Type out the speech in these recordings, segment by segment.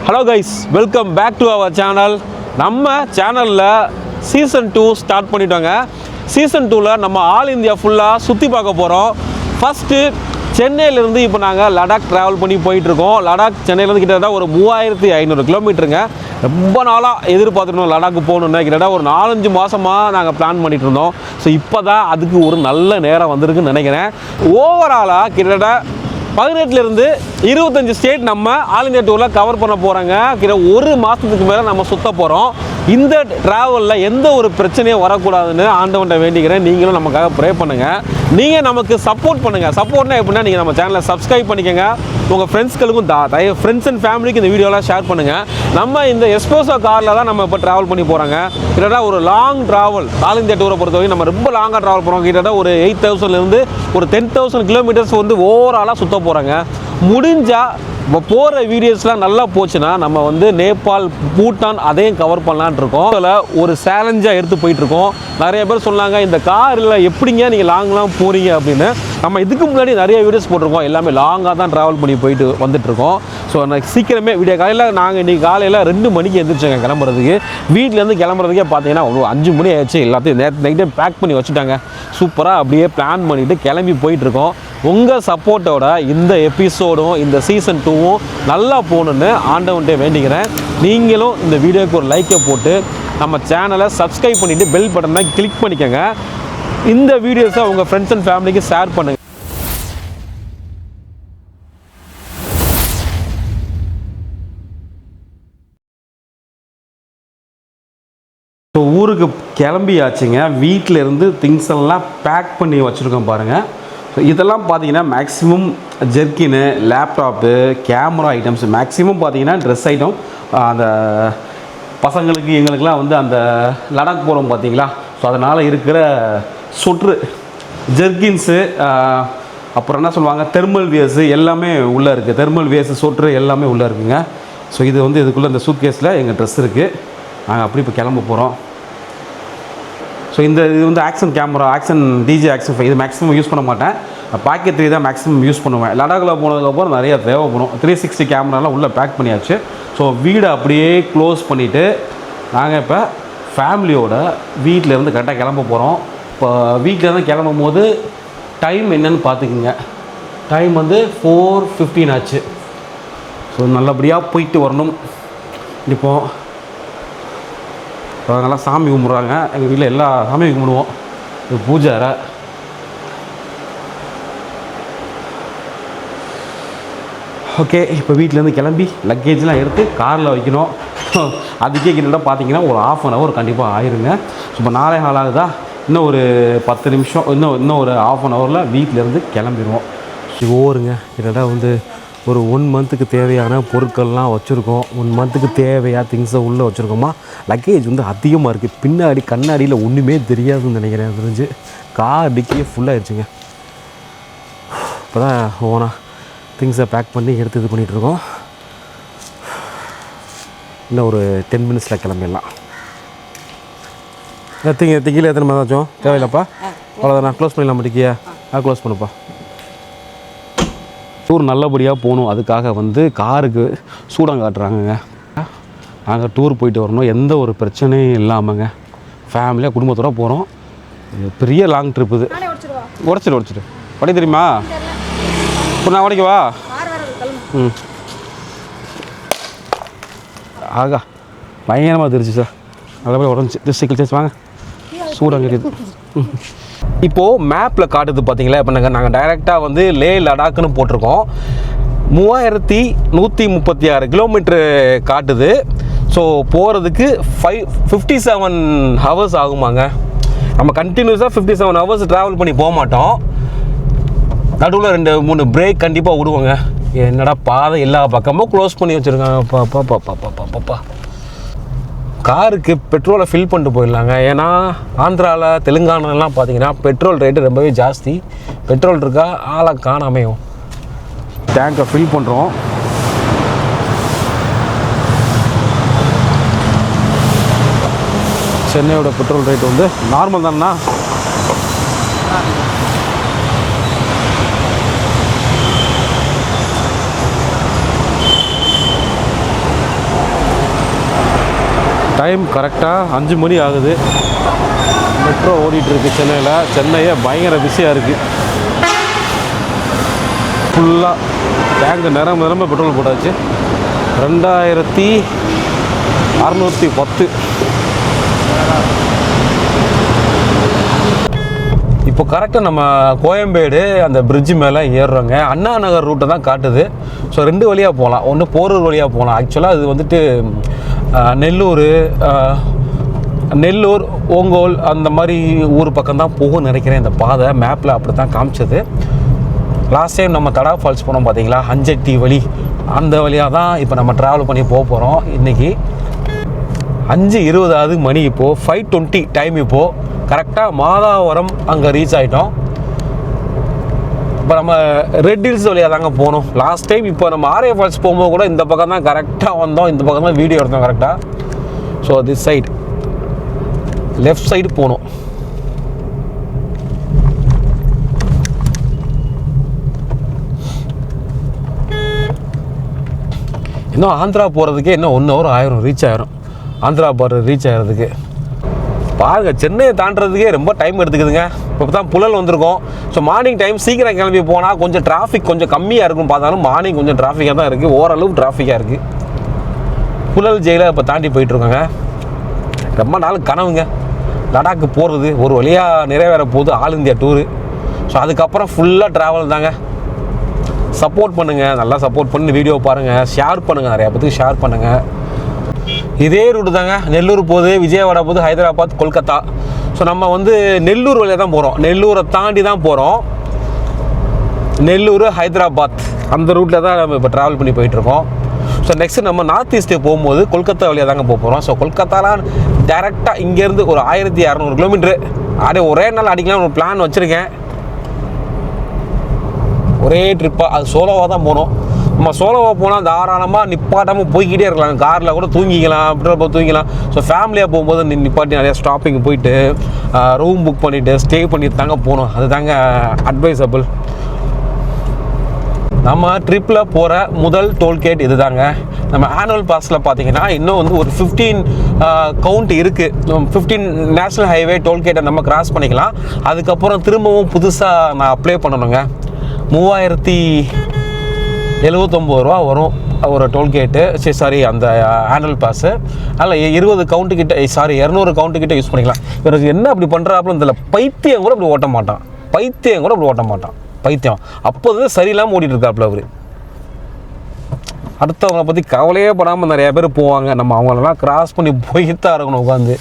Hello guys, welcome back to our channel. நம்ம சேனலில் season 2 start பண்ணிட்டோங்க. Season 2ல் நம்ம ஆல் இந்தியா ஃபுல்லாக சுற்றி பார்க்க போகிறோம். ஃபஸ்ட்டு சென்னையிலேருந்து இப்போ நாங்கள் லடாக் ட்ராவல் பண்ணி போயிட்டுருக்கோம். லடாக் சென்னையிலேருந்து கிட்டத்தட்ட ஒரு 3500 கிலோமீட்டருங்க. ரொம்ப நாளாக எதிர்பார்த்துருந்தோம் லடாக்கு போகணுன்னு. கிட்டத்தட்ட ஒரு 4-5 மாதமாக நாங்கள் பிளான் பண்ணிகிட்டு இருந்தோம். ஸோ இப்போ தான் அதுக்கு ஒரு நல்ல நேரம் வந்திருக்குன்னு நினைக்கிறேன். ஓவராலாக கிட்டத்தட்ட 18லேருந்து 25 ஸ்டேட் நம்ம ஆல் இந்தியா டூரில் கவர் பண்ண போகிறாங்க. கிட்ட ஒரு மாதத்துக்கு மேலே நம்ம சுற்ற போகிறோம். இந்த ட்ராவலில் எந்த ஒரு பிரச்சனையும் வரக்கூடாதுன்னு ஆண்டவன்கிட்ட வேண்டிக்கிறேன். நீங்களும் நமக்காக ப்ரே பண்ணுங்கள். நீங்கள் நமக்கு சப்போர்ட் பண்ணுங்கள். சப்போர்ட்னா எப்படின்னா, நீங்கள் நம்ம சேனலை சப்ஸ்கிரைப் பண்ணிக்கோங்க. உங்கள் ஃப்ரெண்ட்ஸ்களுக்கும் ஃப்ரெண்ட்ஸ் அண்ட் ஃபேமிலிக்கு இந்த வீடியோலாம் ஷேர் பண்ணுங்கள். நம்ம இந்த எஸ்போசோ காரில் தான் நம்ம இப்போ ட்ராவல் பண்ணி போகிறாங்க. கிட்டத்தட்ட ஒரு லாங் ட்ராவல் ஆல் இந்தியா டூரை பொறுத்தவரைக்கும் நம்ம ரொம்ப லாங்காக ட்ராவல் பண்ணுறோம். கிட்டத்தட்ட ஒரு 8000லேருந்து ஒரு 10,000 கிலோமீட்டர்ஸ் வந்து ஓவராலாக சுற்ற போகிறாங்க. முடிஞ்சால் இப்போ போகிற வீடியோஸ்லாம் நல்லா போச்சுன்னா நம்ம வந்து நேபாள், பூட்டான் அதையும் கவர் பண்ணலான் இருக்கோம். அதில் ஒரு சேலஞ்சாக எடுத்து போயிட்டுருக்கோம். நிறைய பேர் சொன்னாங்க, இந்த காரில் எப்படிங்க நீங்கள் லாங்லாம் போகிறீங்க அப்படின்னு. நம்ம இதுக்கு முன்னாடி நிறைய வீடியோஸ் போட்டிருக்கோம். எல்லாமே லாங்காக தான் ட்ராவல் பண்ணி போயிட்டு வந்துட்டுருக்கோம். ஸோ எனக்கு சீக்கிரமே காலையில் நாங்கள் இன்றைக்கி காலையில் 2 மணிக்கு எழுந்திரிச்சோங்க கிளம்புறதுக்கு. வீட்டிலேருந்து கிளம்புறதுக்கே பார்த்தீங்கன்னா ஒரு 5 மணி ஆயிடுச்சு. எல்லாத்தையும் நைட்டே பேக் பண்ணி வச்சுட்டாங்க. சூப்பராக அப்படியே பிளான் பண்ணிவிட்டு கிளம்பி போயிட்டுருக்கோம். உங்கள் சப்போர்ட்டோட இந்த எபிசோடும் இந்த சீசன் 2வும் நல்லா போகணுன்னு ஆண்டவன்ட்டே வேண்டிக்கிறேன். நீங்களும் இந்த வீடியோவுக்கு ஒரு லைக்கை போட்டு நம்ம சேனலை சப்ஸ்கிரைப் பண்ணிவிட்டு பெல் பட்டனை கிளிக் பண்ணிக்கோங்க. இந்த வீடியோஸை உங்கள் ஃப்ரெண்ட்ஸ் அண்ட் ஃபேமிலிக்கு ஷேர் பண்ணுங்கள். ஸோ ஊருக்கு கிளம்பியாச்சுங்க. வீட்டில் இருந்து திங்ஸ் எல்லாம் பேக் பண்ணி வச்சுருக்கோம் பாருங்கள். ஸோ இதெல்லாம் பார்த்தீங்கன்னா மேக்ஸிமம் ஜெர்கின்னு, லேப்டாப்பு, கேமரா ஐட்டம்ஸ், மேக்ஸிமம் பார்த்தீங்கன்னா ட்ரெஸ் ஐட்டம். அந்த பசங்களுக்கு எங்களுக்கெலாம் வந்து அந்த லடாக் போகிறோம் பார்த்தீங்களா, ஸோ அதனால் இருக்கிற சொட்ரு, ஜெர்கின்ஸு, அப்புறம் என்ன சொல்லுவாங்க, தெர்மல் வியர்ஸு எல்லாமே உள்ளே இருக்குது. தெர்மல் வியர்ஸு, சொட்ரு எல்லாமே உள்ளே இருக்குங்க. ஸோ இது வந்து இதுக்குள்ளே இந்த சூட் கேஸில் எங்கள் ட்ரெஸ் இருக்குது. நாங்கள் அப்படி இப்போ கிளம்ப போகிறோம். ஸோ இது வந்து ஆக்ஷன் கேமரா, டிஜே ஆக்ஷன் 5 இது மேக்ஸிமம் யூஸ் பண்ண மாட்டேன். பாக்கெட் 3 தான் மேக்ஸிமம் யூஸ் பண்ணுவேன். லடாக்கில் போனதுக்கப்புறம் நிறைய தேவைப்படும். 360 கேமராலாம் உள்ளே பேக் பண்ணியாச்சு. ஸோ வீடை அப்படியே க்ளோஸ் பண்ணிவிட்டு நாங்கள் இப்போ ஃபேமிலியோட வீட்டிலேருந்து கரெக்டாக கிளம்ப போகிறோம். இப்போ வீட்டிலேருந்து கிளம்பும் போது டைம் என்னன்னு பார்த்துக்குங்க. டைம் வந்து 4:15 ஆச்சு. ஸோ நல்லபடியாக போயிட்டு வரணும். இப்போது அவங்கெல்லாம் சாமி கும்பிட்றாங்க. எங்கள் வீட்டில் எல்லா சாமியும் கும்பிடுவோம். இது பூஜை அறை. ஓகே, இப்போ வீட்டிலேருந்து கிளம்பி லக்கேஜ்லாம் எடுத்து காரில் வைக்கணும். அதுக்கே கிட்ட பார்த்தீங்கன்னா ஒரு 1/2 hour கண்டிப்பாக ஆயிருங்க. இப்போ 4 நாள் ஆகுதா, இன்னும் ஒரு 10 நிமிஷம், இன்னும் ஒரு 1/2 hourல வீட்டிலேருந்து கிளம்பிடுவோம். ஓருங்க கிட்டத்தட்ட வந்து ஒரு 1 மந்த்துக்கு தேவையான பொருட்கள்லாம் வச்சுருக்கோம். 1 மந்த்துக்கு தேவையாக திங்ஸை உள்ளே வச்சுருக்கோமா. லக்கேஜ் வந்து அதிகமாக இருக்குது. பின்னாடி கண்ணாடியில் ஒன்றுமே தெரியாதுன்னு நினைக்கிறேன். தெரிஞ்சு கார் டிக்கியே ஃபுல்லாகிடுச்சுங்க. இப்போ தான் ஓனா திங்ஸை பேக் பண்ணி எடுத்து இது பண்ணிகிட்ருக்கோம். இன்னும் ஒரு 10 minutesல கிளம்பிடலாம். திங்கில் எத்தனை மாதிரி ஆச்சும் தேவையில்லப்பா. அவ்வளோதான், நான் க்ளோஸ் பண்ணிடலாம். டிக்கியா க்ளோஸ் பண்ணுப்பா. டூர் நல்லபடியாக போகணும். அதுக்காக வந்து காருக்கு சூடம் காட்டுறாங்கங்க. நாங்கள் டூர் போயிட்டு வரணும், எந்த ஒரு பிரச்சனையும் இல்லாமங்க. ஃபேமிலியாக குடும்பத்தோடு போகிறோம். பெரிய லாங் ட்ரிப் இது. உடச்சிடு படி தெரியுமா? இப்போ நான் உடைக்கவா? ம், ஆகா பயங்கரமாக தெரிச்சு சார். நல்லபடியாக உடஞ்சி சைக்கிள் சேர்த்து வாங்க. சூடம் கேட்குது. இப்போது மேப்பில் காட்டுது பார்த்தீங்களா. இப்போ நாங்கள் டைரெக்டாக வந்து லே லடாக்குன்னு போட்டிருக்கோம். 3136 கிலோமீட்ரு காட்டுது. ஸோ போகிறதுக்கு 57 hours ஆகுமாங்க. நம்ம கண்டினியூஸாக 57 hours ட்ராவல் பண்ணி போக மாட்டோம். நடுவில் 2-3 பிரேக் கண்டிப்பாக விடுவோங்க. என்னடா பாதை எல்லா பக்கமும் க்ளோஸ் பண்ணி வச்சுருக்காங்க. பாப்பா காருக்கு பெட்ரோலை ஃபில் பண்ணிட்டு போயிடலாங்க. ஏன்னா ஆந்திராவில், தெலுங்கானாலாம் பார்த்தீங்கன்னா பெட்ரோல் ரேட்டு ரொம்பவே ஜாஸ்தி. பெட்ரோல் இருக்கா, ஆளை காணாமையும். டேங்கை ஃபில் பண்ணுறோம். சென்னையோட பெட்ரோல் ரேட் வந்து நார்மல் தானேண்ணா. டைம் கரெக்டாக 5 மணி ஆகுது. மெட்ரோ ஓடிட்டுருக்கு சென்னையில். சென்னையே பயங்கர பிஸியாக இருக்குது. ஃபுல்லாக டேங்கு நிரம்ப பெட்ரோல் போட்டாச்சு. 2610. இப்போ கரெக்டாக நம்ம கோயம்பேடு அந்த பிரிட்ஜு மேலே ஏறுறோங்க. அண்ணா நகர் ரூட்டை தான் காட்டுது. ஸோ 2 வழியாக போகலாம். ஒன்று போரூர் வழியாக போகலாம். ஆக்சுவலாக அது வந்துட்டு நெல்லூர் ஓங்கோல் அந்த மாதிரி ஊர் பக்கம் தான் போகும்னு நினைக்கிறேன். இந்த பாதை மேப்பில் அப்படி தான் காமிச்சது. லாஸ்ட் டைம் நம்ம தடா ஃபால்ஸ் போனோம் பார்த்தீங்களா, அஞ்சட்டி வழி, அந்த வழியாக தான் இப்போ நம்ம ட்ராவல் பண்ணி போகிறோம். இன்றைக்கி 5:20 மணி. இப்போது 5:20 டைம். இப்போது கரெக்டாக மாதாவரம் அங்கே ரீச் ஆகிட்டோம். இப்போ நம்ம ரெட் ஹில்ஸ் வழியாக தாங்க போகணும் லாஸ்ட் டைம். இப்போ நம்ம ஆர்ஏ ஃபால்ஸ் போகும்போது கூட இந்த பக்கம் தான் கரெக்டாக வந்தோம். இந்த பக்கம் தான் வீடியோ எடுத்தோம் கரெக்டாக. So this side left side போகணும். இன்னும் ஆந்திரா போகிறதுக்கே இன்னும் 1 hour ஆயிரும். ரீச் ஆயிரும் ஆந்திரா பார்டர் ரீச் ஆகிறதுக்கு. பாருங்கள், சென்னையை தாண்டறதுக்கே ரொம்ப டைம் எடுத்துக்குதுங்க. இப்போ தான் புழல் வந்திருக்கோம். ஸோ மார்னிங் டைம் சீக்கிரம் கிளம்பி போனால் கொஞ்சம் டிராஃபிக் கொஞ்சம் கம்மியாக இருக்கும். பார்த்தாலும் மார்னிங் கொஞ்சம் டிராஃபிக்காக தான் இருக்குது. ஓரளவு டிராஃபிக்காக இருக்குது. புழல் ஜெயிலை இப்போ தாண்டி போயிட்டுருக்கோங்க. ரொம்ப நாள் கனவுங்க லடாக்கு போகிறது. ஒரு வழியாக நிறைவேற போகுது ஆல் இந்தியா டூரு. ஸோ அதுக்கப்புறம் ஃபுல்லாக ட்ராவல் தாங்க. சப்போர்ட் பண்ணுங்கள், நல்லா சப்போர்ட் பண்ணி வீடியோ பாருங்கள், ஷேர் பண்ணுங்கள், நிறையா பேருக்கு ஷேர் பண்ணுங்கள். இதே ரூட்டு தாங்க. நெல்லூர் போகுது, விஜயவாடா போகுது, ஹைதராபாத், கொல்கத்தா. ஸோ நம்ம வந்து நெல்லூர் வழியாக தான் போகிறோம். நெல்லூரை தாண்டி தான் போகிறோம். நெல்லூர் ஹைதராபாத் அந்த ரூட்டில் தான் நம்ம இப்போ ட்ராவல் பண்ணி போயிட்டுருக்கோம். ஸோ நெக்ஸ்ட்டு நம்ம நார்த் ஈஸ்ட்டு போகும்போது கொல்கத்தா வழியாக தாங்க போகிறோம். ஸோ கொல்கத்தாலாம் டேரெக்டாக இங்கேருந்து ஒரு 1200 கிலோமீட்ரு அப்படியே ஒரே நாள் அடிக்கலாம் ஒரு பிளான் வச்சுருக்கேன். ஒரே ட்ரிப்பாக அது சோலோவாக தான் போகணும். நம்ம சோலோவாக போனால் தாராளமாக நிப்பாட்டாமல் போய்கிட்டே இருக்கலாம். காரில் கூட தூங்கிக்கலாம், பெட்ரோல் தூங்கிக்கலாம். ஸோ ஃபேமிலியாக போகும்போது நிப்பாட்டி நிறையா ஸ்டாப்பிங் போயிட்டு ரூம் புக் பண்ணிவிட்டு ஸ்டே பண்ணிட்டு தாங்க போகணும். அது தாங்க அட்வைசபிள். நம்ம ட்ரிப்பில் போகிற முதல் டோல்கேட் இது தாங்க. நம்ம ஆனுவல் பாஸில் பார்த்தீங்கன்னா இன்னும் வந்து ஒரு 15 கவுண்ட் இருக்குது. 15 நேஷ்னல் ஹைவே டோல்கேட்டை நம்ம கிராஸ் பண்ணிக்கலாம். அதுக்கப்புறம் திரும்பவும் புதுசாக நான் அப்ளை பண்ணணுங்க. 3079 ரூபா வரும் ஒரு டோல்கேட்டு. சாரி, அந்த ஆனுவல் பாஸு. அதில் 20 கவுண்ட்டு கிட்ட 200 கவுண்ட்டு கிட்ட யூஸ் பண்ணிக்கலாம். இவருக்கு என்ன அப்படி பண்ணுறாப்புல இதில் பைத்தியம் கூட அப்படி ஓட்ட மாட்டான். பைத்தியம் அப்போது சரியில்லாமல் ஓடிட்டு இருக்காப்புல அவர். அடுத்தவங்களை பற்றி கவலையே படாமல் நிறையா பேர் போவாங்க. நம்ம அவங்களெல்லாம் கிராஸ் பண்ணி போய்தான் இருக்கணும் உட்காந்து.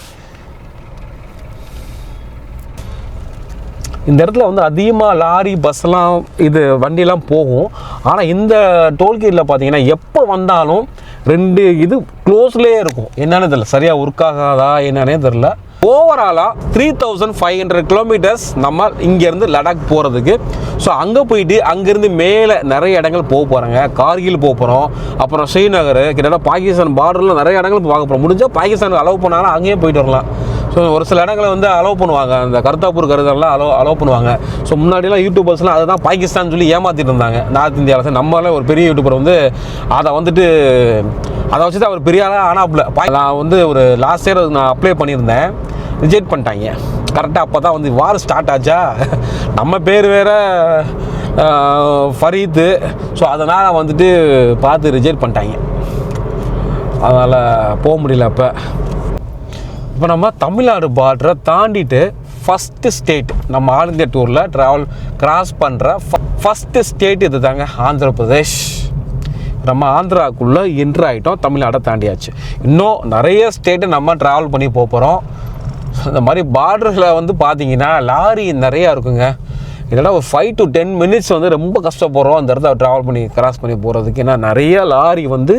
இந்த இடத்துல வந்து அதிகமாக லாரி பஸ்ஸெல்லாம் இது வண்டியெல்லாம் போகும். ஆனால் இந்த டோல்கேட்டில் பார்த்தீங்கன்னா எப்போ வந்தாலும் 2 இது க்ளோஸ்லேயே இருக்கும். என்னன்னு தெரியல, சரியாக ஒர்க் ஆகாதா என்னன்னே தெரில. ஓவராலாக 3500 கிலோமீட்டர்ஸ் நம்ம இங்கேருந்து லடாக் போகிறதுக்கு. ஸோ அங்கே போயிட்டு அங்கேருந்து மேலே நிறைய இடங்கள் போக போகிறாங்க. கார்கில் போக போகிறோம், அப்புறம் ஸ்ரீநகர், கிட்டத்தட்ட பாகிஸ்தான் பார்டரில் நிறைய இடங்கள் பார்க்க போகிறோம். முடிஞ்சால் பாகிஸ்தானுக்கு அலோவ் பண்ணாலும் அங்கேயும் போயிட்டு வரலாம். ஸோ ஒரு சில இடங்களை வந்து அலோவ் பண்ணுவாங்க. அந்த கர்தாப்பூர் கருதெல்லாம் அலோவ் பண்ணுவாங்க. ஸோ முன்னாடிலாம் யூடியூபர்ஸ்லாம் அதை தான் பாகிஸ்தான் சொல்லி ஏமாற்றிட்டு இருந்தாங்க நார்த் இந்தியாவில். நம்மளால ஒரு பெரிய யூடியூபர் வந்து அதை வச்சு தான் அவர் பெரிய ஆளாக ஆனாப்புல. நான் வந்து ஒரு லாஸ்ட் இயர் நான் அப்ளை பண்ணியிருந்தேன், ரிஜெக்ட் பண்ணிட்டாங்க. கரெக்டாக அப்போ தான் வந்து வார் ஸ்டார்ட் ஆச்சா. நம்ம பேர் வேறு ஃபரீத்து. ஸோ அதனால் வந்துட்டு பார்த்து ரிஜெக்ட் பண்ணிட்டாங்க. அதனால் போக முடியல. இப்போ நம்ம தமிழ்நாடு பார்டரை தாண்டிட்டு ஃபஸ்ட்டு ஸ்டேட் நம்ம ஆல் இந்தியா டூரில் கிராஸ் பண்ணுற ஃபஸ்ட்டு ஸ்டேட் இது தாங்க ஆந்திர பிரதேஷ். நம்ம ஆந்திராவுக்குள்ளே என்ட்ரு ஆகிட்டோம். தமிழ்நாடை தாண்டியாச்சு. இன்னும் நிறைய ஸ்டேட்டு நம்ம ட்ராவல் பண்ணி போகிறோம். இந்த மாதிரி பார்டரில் வந்து பார்த்தீங்கன்னா லாரி நிறையா இருக்குங்க. இதெல்லாம் ஒரு 5 to 10 minutes வந்து ரொம்ப கஷ்டப்படுறோம் அந்த இடத்த ட்ராவல் பண்ணி கிராஸ் பண்ணி போகிறதுக்கு. ஏன்னா நிறைய லாரி வந்து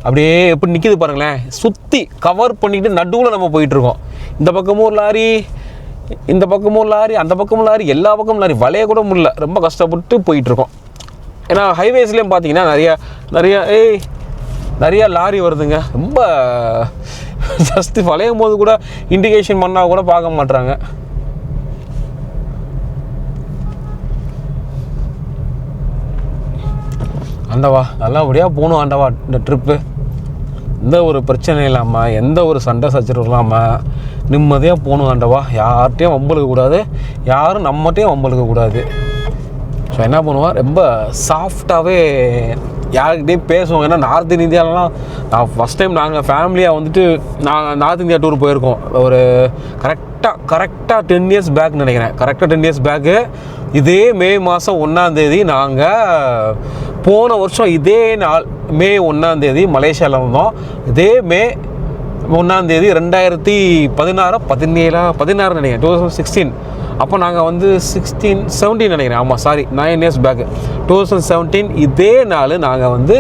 அப்படியே எப்படி நிற்கிது பாருங்களேன். சுற்றி கவர் பண்ணிக்கிட்டு நடுவில் நம்ம போயிட்டுருக்கோம். இந்த பக்கமும் ஒரு லாரி, இந்த பக்கமும் ஒரு லாரி, அந்த பக்கமும் லாரி, எல்லா பக்கமும் லாரி. வளைய கூட முடியல, ரொம்ப கஷ்டப்பட்டு போயிட்டுருக்கோம். ஏன்னா ஹைவேஸ்லேயும் பார்த்தீங்கன்னா நிறையா லாரி வருதுங்க. ரொம்ப ஜஸ்ட்டு வளையும் போது கூட இண்டிகேஷன் பண்ணால் கூட பார்க்க மாட்றாங்க. ஆண்டவா நல்லபடியாக போகணும் ஆண்டவா இந்த ட்ரிப்பு. எந்த ஒரு பிரச்சனையும் இல்லாமல் எந்த ஒரு சண்டை சச்சரவு இல்லாமல் நிம்மதியாக போகணும் ஆண்டவா. யார்கிட்டையும் வம்பளுக்க கூடாது, யாரும் நம்மகிட்டையும் வம்பளுக்க கூடாது. ஸோ என்ன பண்ணுவோம், ரொம்ப சாஃப்டாகவே யாருக்கிட்டையும் பேசுவோம். ஏன்னா நார்த் இந்தியாவிலலாம் நான் ஃபஸ்ட் டைம் நாங்கள் ஃபேமிலியாக வந்துட்டு நார்த் இந்தியா டூர் போயிருக்கோம். ஒரு கரெக்டாக 10 இயர்ஸ் பேக் நினைக்கிறேன். கரெக்டாக 10 இயர்ஸ் பேக்கு இதே மே மாதம் 1ஆம் தேதி நாங்கள் போன வருஷம் இதே நாள் மே 1ஆம் தேதி மலேசியாவில் இருந்தோம். இதே மே 1ஆம் தேதி 2016 நினைக்கிறேன், 2016. அப்போ நாங்கள் வந்து 17 நினைக்கிறேன். ஆமாம், சாரி, 9 இயர்ஸ் பேக்கு 2017 இதே நாள் நாங்கள் வந்து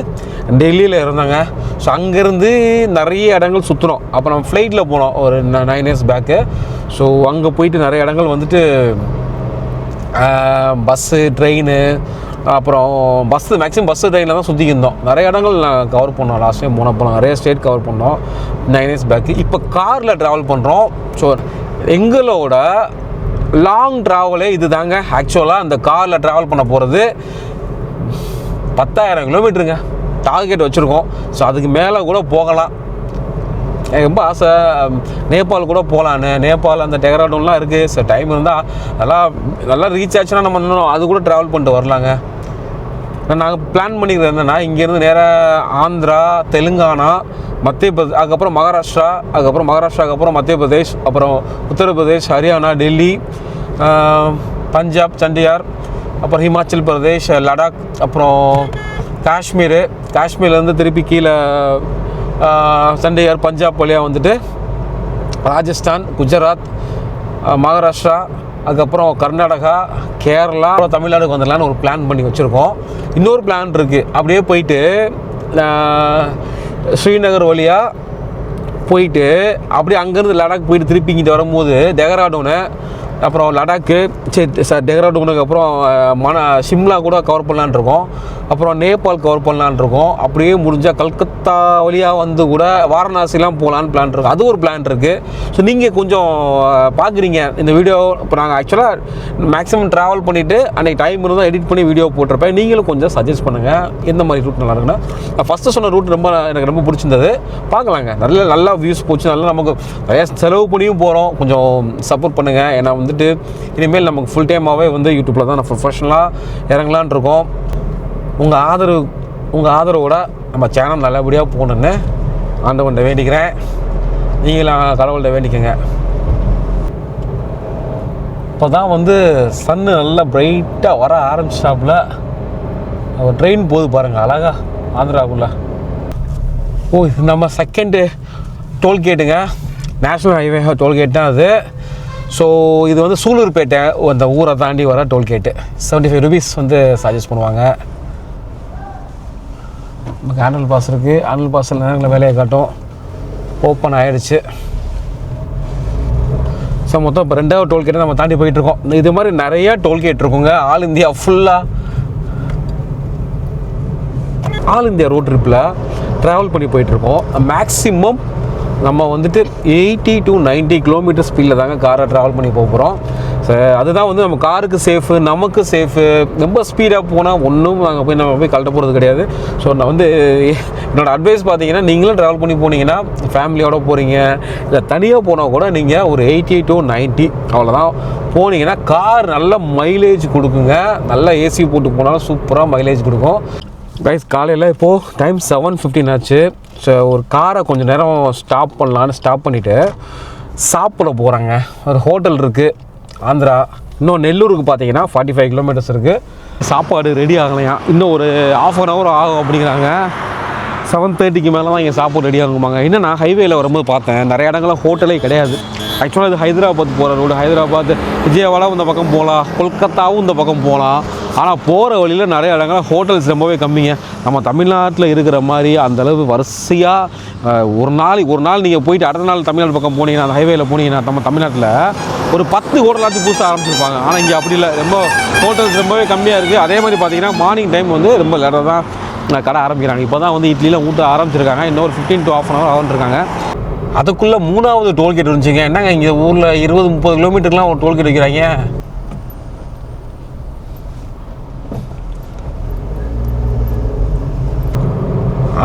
டெல்லியில் இருந்தாங்க. ஸோ அங்கேருந்து நிறைய இடங்கள் சுற்றுனோம். அப்போ நம்ம ஃப்ளைட்டில் போனோம் ஒரு 9 இயர்ஸ் பேக்கு. ஸோ அங்கே போயிட்டு நிறைய இடங்கள் வந்துட்டு பஸ்ஸு, ட்ரெயின், அப்புறம் மேக்ஸிமம் பஸ்ஸு ட்ரெயினில் தான் சுற்றிக்கிருந்தோம். நிறைய இடங்கள் நான் கவர் பண்ணோம். லாஸ்ட் டைம் போனப்போ நிறைய ஸ்டேட் கவர் பண்ணோம் 9 இயர்ஸ் பேக்கு. இப்போ காரில் ட்ராவல் பண்ணுறோம். ஸோ எங்களோட லாங் ட்ராவலே இது தாங்க. ஆக்சுவலாக அந்த காரில் ட்ராவல் பண்ண போகிறது 10,000 கிலோமீட்டருங்க டார்கெட் வச்சுருக்கோம். ஸோ அதுக்கு மேலே கூட போகலாம். எனக்கு ரொம்ப ஆசை நேபாள் கூட போகலான்னு. நேபாள் அந்த டெஹ்ராடூன்லாம் இருக்குது. ஸோ டைம் இருந்தால் நல்லா ரீச் ஆச்சுன்னா நம்ம இன்னும் அது கூட ட்ராவல் பண்ணிட்டு வரலாங்க. நாங்கள் பிளான் பண்ணிக்கிறது என்னென்னா, இங்கேருந்து நேராக ஆந்திரா, தெலுங்கானா, மத்திய பிரதேஷ், அதுக்கப்புறம் மகாராஷ்டிரா, அதுக்கப்புறம் மத்திய பிரதேஷ், அப்புறம் உத்தரப்பிரதேஷ், ஹரியானா, டெல்லி, பஞ்சாப், சண்டிகார், அப்புறம் ஹிமாச்சல் பிரதேஷ், லடாக், அப்புறம் காஷ்மீர்லேருந்து திருப்பி கீழே சண்டிகார், பஞ்சாப் வழியாக வந்துட்டு ராஜஸ்தான், குஜராத், மகாராஷ்டிரா, அதுக்கப்புறம் கர்நாடகா, கேரளா, தமிழ்நாடுக்கு வந்துடலான்னு ஒரு பிளான் பண்ணி வச்சுருக்கோம். இன்னொரு பிளான் இருக்குது. அப்படியே போயிட்டு ஸ்ரீநகர் வழியாக போயிட்டு அப்படியே அங்கேருந்து லடாக் போயிட்டு திருப்பி இங்கிட்டு வரும்போது டெஹ்ராடூனு, அப்புறம் லடாக்கு, டெஹ்ராடூனுக்கு அப்புறம் சிம்லா கூட கவர் பண்ணலான் இருக்கோம். அப்புறம் நேபாள் கவர் பண்ணலான் இருக்கோம். அப்படியே முடிஞ்சால் கல்கத்தா வழியாக வந்து கூட வாரணாசிலாம் போகலான்னு பிளான் இருக்குது. அது ஒரு பிளான் இருக்குது. ஸோ நீங்கள் கொஞ்சம் பார்க்குறீங்க இந்த வீடியோ. இப்போ நாங்கள் ஆக்சுவலாக மேக்ஸிமம் ட்ராவல் பண்ணிவிட்டு அன்றைக்கி டைம் இருந்தால் எடிட் பண்ணி வீடியோ போட்டிருப்பேன். நீங்களும் கொஞ்சம் சஜஸ்ட் பண்ணுங்கள் எந்த மாதிரி ரூட் நல்லா இருக்குன்னா. நான் ஃபஸ்ட்டு சொன்ன ரூட் எனக்கு ரொம்ப பிடிச்சிருந்தது. பார்க்கலாங்க, நல்லா வியூஸ் போச்சு. நல்லா நமக்கு நிறையா செலவு பண்ணியும் போகிறோம். கொஞ்சம் சப்போர்ட் பண்ணுங்கள். ஏன்னா வந்துட்டு இனிமேல் நமக்கு ஃபுல் டைமாகவே வந்து யூடியூப்பில் தான் நான் ப்ரொஃபஷனலாக இறங்கலான் இருக்கோம். உங்கள் ஆதரவோட நம்ம சேனல் நல்லபடியாக போகணுன்னு ஆண்டவன்கிட்ட வேண்டிக்கிறேன். நீங்களும் கடவுள்கிட்ட வேண்டிக்கங்க. இப்போ தான் வந்து சன்னு நல்லா பிரைட்டாக வர ஆரம்பிச்சாப்புல. ஒரு ட்ரெயின் போகுது பாருங்கள் அழகா ஆந்திராவுக்குள்ள. நம்ம செகண்டு டோல்கேட்டுங்க, நேஷ்னல் ஹைவே டோல்கேட் தான் அது. ஸோ இது வந்து சூலூர்பேட்டை அந்த ஊரை தாண்டி வர டோல்கேட்டு. 75 rupees வந்து சார்ஜஸ் பண்ணுவாங்க. நமக்கு ஆனுவல் பாஸ் இருக்குது. ஆனுவல் பாஸில் நேரங்களில் வேலையை காட்டும். ஓப்பன் ஆகிடுச்சு. ஸோ மொத்தம் இப்போ 2வது டோல்கேட்டை நம்ம தாண்டி போயிட்டுருக்கோம். இது மாதிரி நிறையா டோல்கேட் இருக்குங்க ஆல் இந்தியா ஃபுல்லாக. ஆல் இந்தியா ரோட் ட்ரிப்பில் ட்ராவல் பண்ணி போயிட்டுருக்கோம். மேக்ஸிமம் நம்ம வந்துட்டு 80 to 90 கிலோமீட்டர் ஸ்பீடில் தாங்க காரை ட்ராவல் பண்ணி போகிறோம். ஸோ அதுதான் வந்து நம்ம காருக்கு சேஃபு, நமக்கு சேஃபு. ரொம்ப ஸ்பீடாக போனால் ஒன்றும் நம்ம போய் கழட்ட போகிறது கிடையாது. ஸோ நான் வந்து என்னோடய அட்வைஸ் பார்த்தீங்கன்னா, நீங்களும் ட்ராவல் பண்ணி போனீங்கன்னா ஃபேமிலியோடு போகிறீங்க, இல்லை தனியாக போனால் கூட நீங்கள் ஒரு 80 to 90 அவ்வளோதான் போனீங்கன்னா கார் நல்ல மைலேஜ் கொடுக்குங்க. நல்லா ஏசி போட்டு போனாலும் சூப்பராக மைலேஜ் கொடுக்கும். கைஸ், காலையில் இப்போது டைம் 7:15 ஆச்சு. ஸோ ஒரு காரை கொஞ்சம் நேரம் ஸ்டாப் பண்ணிவிட்டு சாப்பிட போகிறாங்க. ஒரு ஹோட்டல் இருக்குது ஆந்திரா. இன்னும் நெல்லூருக்கு பார்த்தீங்கன்னா 45 கிலோமீட்டர்ஸ் இருக்குது. சாப்பாடு ரெடி ஆகலையா, இன்னும் ஒரு 1/2 hour ஆகும் அப்படிங்கிறாங்க. 7:30க்கு மேலே தான் இங்கே சாப்பாடு ரெடி ஆகுமாங்க. இன்னும் நான் ஹைவேயில் வரும்போது பார்த்தேன் நிறைய இடங்கள்லாம் ஹோட்டலே கிடையாது. ஆக்சுவலாக இது ஹைதராபாத் போகிற ரோடு. ஹைதராபாத், விஜயவாடா இந்த பக்கம் போகலாம், கொல்கத்தாவும் இந்த பக்கம் போகலாம். ஆனால் போகிற வழியில் நிறைய இடங்கள் ஹோட்டல்ஸ் ரொம்பவே கம்மிங்க. நம்ம தமிழ்நாட்டில் இருக்கிற மாதிரி அந்தளவு வரிசையாக ஒரு நாள் நீங்கள் போயிட்டு அடுத்த நாள் தமிழ்நாடு பக்கம் போனீங்கன்னா, அந்த ஹைவேயில் போனீங்கன்னா நம்ம தமிழ்நாட்டில் ஒரு 10 ஹோட்டலாச்சும் புதுசாக ஆரம்பிச்சிருப்பாங்க. ஆனால் இங்கே அப்படி இல்லை, ரொம்ப ஹோட்டல்ஸ் ரொம்பவே கம்மியாக இருக்குது. அதே மாதிரி பார்த்தீங்கன்னா மார்னிங் டைம் வந்து ரொம்ப லேட்டாக தான் கடை ஆரம்பிக்கிறாங்க. இப்போ தான் வந்து இட்லிலாம் ஊட்ட ஆரம்பிச்சிருக்காங்க. இன்னொரு 15 to 1/2 hour ஆகுன்ட்ருக்காங்க. அதுக்குள்ளே 3வது டோல்கேட் இருந்துச்சுங்க. என்னங்க இங்கே ஊரில் 20-30 கிலோமீட்டருக்குலாம் ஒரு டோல்கேட் வைக்கிறாங்க.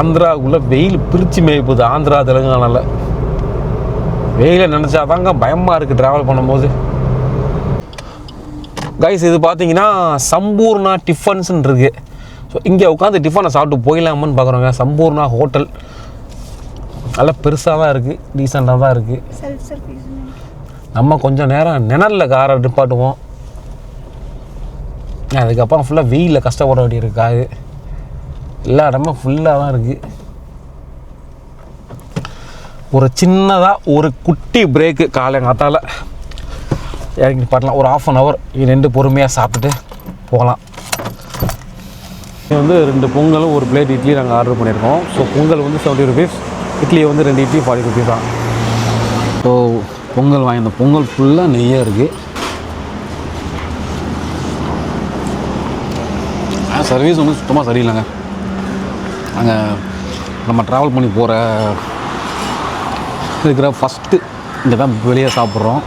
ஆந்திராவுக்குள்ளே வெயில் பிரித்து மேய்ப்புது. ஆந்திரா தெலுங்கானாவில் வெயிலை நினச்சா தாங்க பயமாக இருக்குது ட்ராவல் பண்ணும்போது. கைஸ் இது பார்த்தீங்கன்னா சம்பூர்ணா டிஃபன்ஸ்ன்னு இருக்குது. ஸோ இங்கே உட்காந்து டிஃபனை சாப்பிட்டு போயிடலாமான்னு பார்க்குறோங்க. சம்பூர்ணா ஹோட்டல் நல்லா பெருசாக தான் இருக்குது, டீசெண்டாக தான் இருக்குது. நம்ம கொஞ்சம் நேரம் நிழலில் காரை நிப்பாட்டுவோம். அதுக்கப்புறம் ஃபுல்லாக வெயிலில் கஷ்டப்பட வேண்டியிருக்காது. எல்லா இடமும் ஃபுல்லாக தான் இருக்குது. ஒரு சின்னதாக ஒரு குட்டி பிரேக்கு காலைங்காத்தால் இறங்கி பாட்டலாம். ஒரு 1/2 hour இது பொறுமையாக சாப்பிட்டுட்டு போகலாம். இது வந்து 2 பொங்கலும் 1 பிளேட் இட்லி நாங்கள் ஆர்டர் பண்ணியிருக்கோம். ஸோ பொங்கல் வந்து 70 rupees, இட்லி வந்து 2 இட்லி 40 rupees தான். ஸோ பொங்கல் வாங்கியிருந்த பொங்கல் ஃபுல்லாக நெய்யாக இருக்குது. சர்வீஸ் ஒன்றும் சுத்தமாக சரியில்லைங்க. அங்கே நம்ம ட்ராவல் பண்ணி போகிற இருக்கிற ஃபஸ்ட்டு இங்கே தான் வெளியே சாப்பிட்றோம்.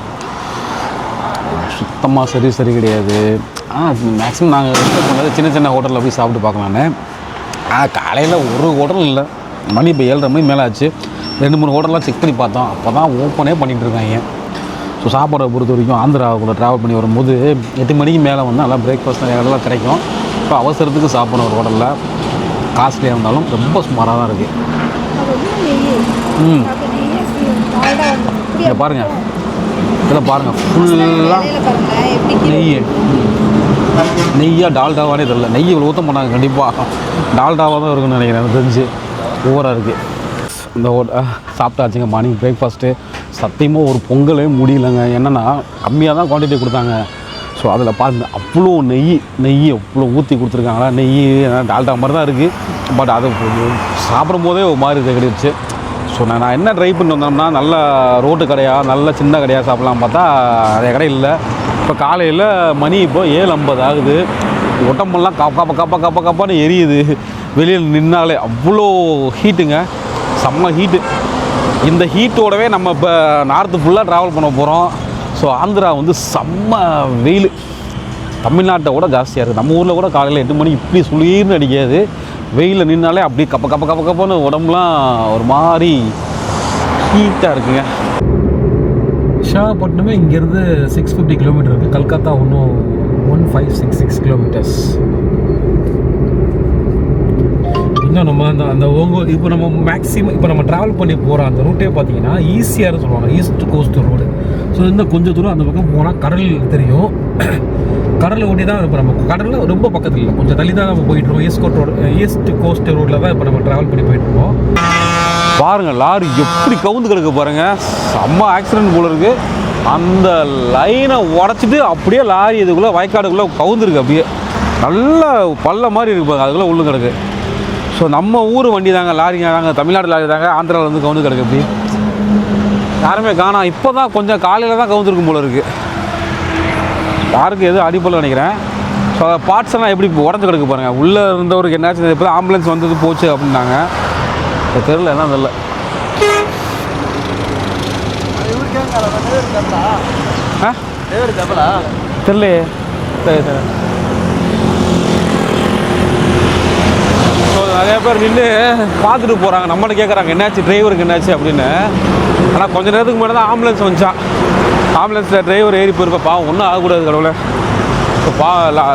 சுத்தமாக சரி கிடையாது. மேக்ஸிமம் நாங்கள் சின்ன சின்ன ஹோட்டலில் போய் சாப்பிட்டு பார்க்கலான்னு. காலையில் ஒரு ஹோட்டல் இல்லை. மணி இப்போ 7:30 மணி மேலே ஆச்சு. 2-3 ஹோட்டல்லாம் செக் பண்ணி பார்த்தோம். அப்போ தான் ஓப்பனே பண்ணிகிட்டு இருக்காங்க. ஸோ சாப்பாடை பொறுத்த வரைக்கும் ஆந்திராவுக்குள்ள ட்ராவல் பண்ணி வரும்போது 8 மணிக்கு மேலே வந்து நல்லா பிரேக்ஃபாஸ்ட் எல்லாம் கிடைக்கும். இப்போ அவசரத்துக்கு சாப்பிட்ணும் ஒரு ஹோட்டலில். காஸ்ட்லியாக இருந்தாலும் ரொம்ப சுமாராக தான் இருக்குது. இதை பாருங்கள், இதில் பாருங்கள் ஃபுல்லாக நெய்யாக டால்டாவானே தெரியல. நெய் இவ்வளோ ஊற்ற மாட்டாங்க. கண்டிப்பாக டால்டாவாக தான் இருக்குன்னு நினைக்கிறேன். எனக்கு தெரிஞ்சு ஓவராக இருக்குது. இந்த சாப்பிட்டாச்சுங்க மார்னிங் பிரேக்ஃபாஸ்ட்டு. சத்தியமாக ஒரு பொங்கலே முடியலைங்க. என்னென்னா கம்மியாக தான் குவான்டிட்டி கொடுத்தாங்க. ஸோ அதில் பாருங்கள் அவ்வளோ நெய் அவ்வளோ ஊற்றி கொடுத்துருக்காங்களா. நெய் டால்டா மாதிரி தான் இருக்குது. பட் அதை சாப்பிடும் போதே ஒரு மாதிரி கிடைச்சு. ஸோ நான் என்ன ட்ரை பண்ணி வந்தோம்னா நல்ல ரோட்டு கடையாக நல்ல சின்ன கடையாக சாப்பிட்லாம் பார்த்தா அதே கடை இல்லை. இப்போ காலையில் மணி இப்போ 7:50 ஆகுது. உடம்பெல்லாம் கப்பான்னு எரியுது. வெளியில் நின்னாலே அவ்வளோ ஹீட்டுங்க, செம்ம ஹீட்டு. இந்த ஹீட்டோடவே நம்ம இப்போ நார்த்து ஃபுல்லாக ட்ராவல் பண்ண போகிறோம். ஸோ ஆந்திரா வந்து செம்ம வெயில், தமிழ்நாட்டை கூட ஜாஸ்தியாக இருக்குது. நம்ம ஊரில் கூட காலையில் 8 மணிக்கு இப்படி சுளீர்னு அடிக்காது. வெயிலில் நின்னாலே அப்படியே கப்பன்னு உடம்புலாம் ஒரு மாதிரி ஹீட்டாக இருக்குங்க. விசாகப்பட்டினமே இங்கேருந்து 650 கிலோமீட்டர் இருக்குது. கல்கத்தா இன்னும் 1566 கிலோமீட்டர்ஸ். இன்னும் நம்ம அந்த இப்போ நம்ம மேக்ஸிமம் இப்போ நம்ம ட்ராவல் பண்ணி போகிற அந்த ரூட்டே பார்த்தீங்கன்னா ஈஸியாக சொல்லுவாங்க, ஈஸ்ட் கோஸ்ட் ரோடு. ஸோ இன்னும் கொஞ்சம் தூரம் அந்த பக்கம் போனால் கடல் தெரியும். கடலை ஒட்டி தான் இப்போ நம்ம கடலில் ரொம்ப பக்கத்தில் இல்லை, கொஞ்சம் தள்ளி தான் நம்ம போயிட்டுருக்கோம். ஈஸ்ட் கோஸ்ட் ரோட்டில் தான் இப்போ நம்ம ட்ராவல் பண்ணி போயிட்டுருக்கோம். பாருங்கள் லாரி எப்படி கவுந்து கிடக்கு பாருங்கள். செம்ம ஆக்சிடென்ட் போல இருக்குது. அந்த லைனை உடச்சிட்டு அப்படியே லாரி இதுக்குள்ளே வயக்காடுக்குள்ளே கவுந்துருக்கு. அப்படியே நல்ல பல்ல மாதிரி இருக்கு, அதுக்குள்ளே உள்ளு கிடக்கு. ஸோ நம்ம ஊர் வண்டி தாங்க, லாரிங்க தாங்க, தமிழ்நாடு லாரி தாங்க. ஆந்திராவில் வந்து கவுந்து கிடக்கு. அப்படி யாருமே காணோம். இப்போ தான் கொஞ்சம் காலையில் தான் கவுந்துருக்கும் போல இருக்குது. யாருக்கு எதுவும் அடிப்படை நினைக்கிறேன். ஸோ அதை பார்ட்ஸ் எல்லாம் எப்படி உடஞ்சி கிடக்கு பாருங்கள். உள்ளே இருந்தவருக்கு என்னாச்சு, இப்போ தான் ஆம்புலன்ஸ் வந்தது போச்சு அப்படின்னாங்க. தெரில என்ன தெரில. தெரியலையே. சரி சரி. ஸோ நிறைய பேர் நின்று பார்த்துட்டு போகிறாங்க. நம்மகிட்ட கேட்குறாங்க என்னாச்சு, டிரைவருக்கு என்னாச்சு அப்படின்னு. ஆனால் கொஞ்சம் நேரத்துக்கு முன்னாடி தான் ஆம்புலன்ஸ் வந்துச்சான். ஆம்புலன்ஸில் டிரைவர் ஏறி போயிருப்பா. பாவம் ஒன்றும் ஆகக்கூடாது கடவுளை. இப்போ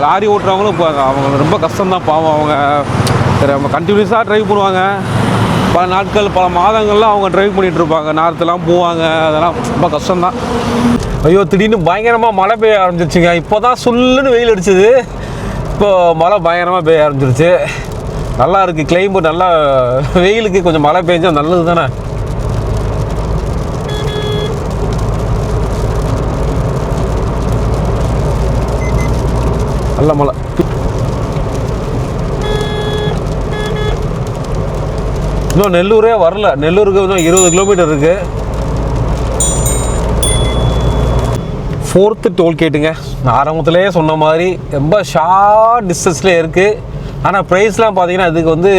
லாரி ஓட்டுறவங்களும் இப்போ அவங்க ரொம்ப கஷ்டம்தான் பாவம். அவங்க கண்டினியூஸாக ட்ரைவ் பண்ணுவாங்க. பல நாட்கள் பல மாதங்கள்லாம் அவங்க ட்ரைவ் பண்ணிகிட்டு இருப்பாங்க. நார்த்தெல்லாம் போவாங்க. அதெல்லாம் ரொம்ப கஷ்டம்தான். ஐயோ திடீர்னு பயங்கரமாக மழை பெய்ய ஆரம்பிச்சிருச்சுங்க. இப்போ தான் சுல்லுன்னு வெயில் அடிச்சது. இப்போ மழை பயங்கரமாக பெய்ய ஆரம்பிச்சிருச்சு. நல்லா இருக்குது கிளைமேட். நல்லா வெயிலுக்கு கொஞ்சம் மழை பெய்ஞ்சால் நல்லது தானே. நல்ல மழை. இன்னும் நெல்லூரே வரல. நெல்லூருக்கு இன்னும் 20 கிலோமீட்டர் இருக்குது. 4th டோல்கேட்டுங்க. நான் ஆரம்பத்திலே சொன்ன மாதிரி ரொம்ப ஷார்ட் டிஸ்டன்ஸ்லேயே இருக்குது. ஆனால் ப்ரைஸ்லாம் பார்த்தீங்கன்னா இதுக்கு வந்து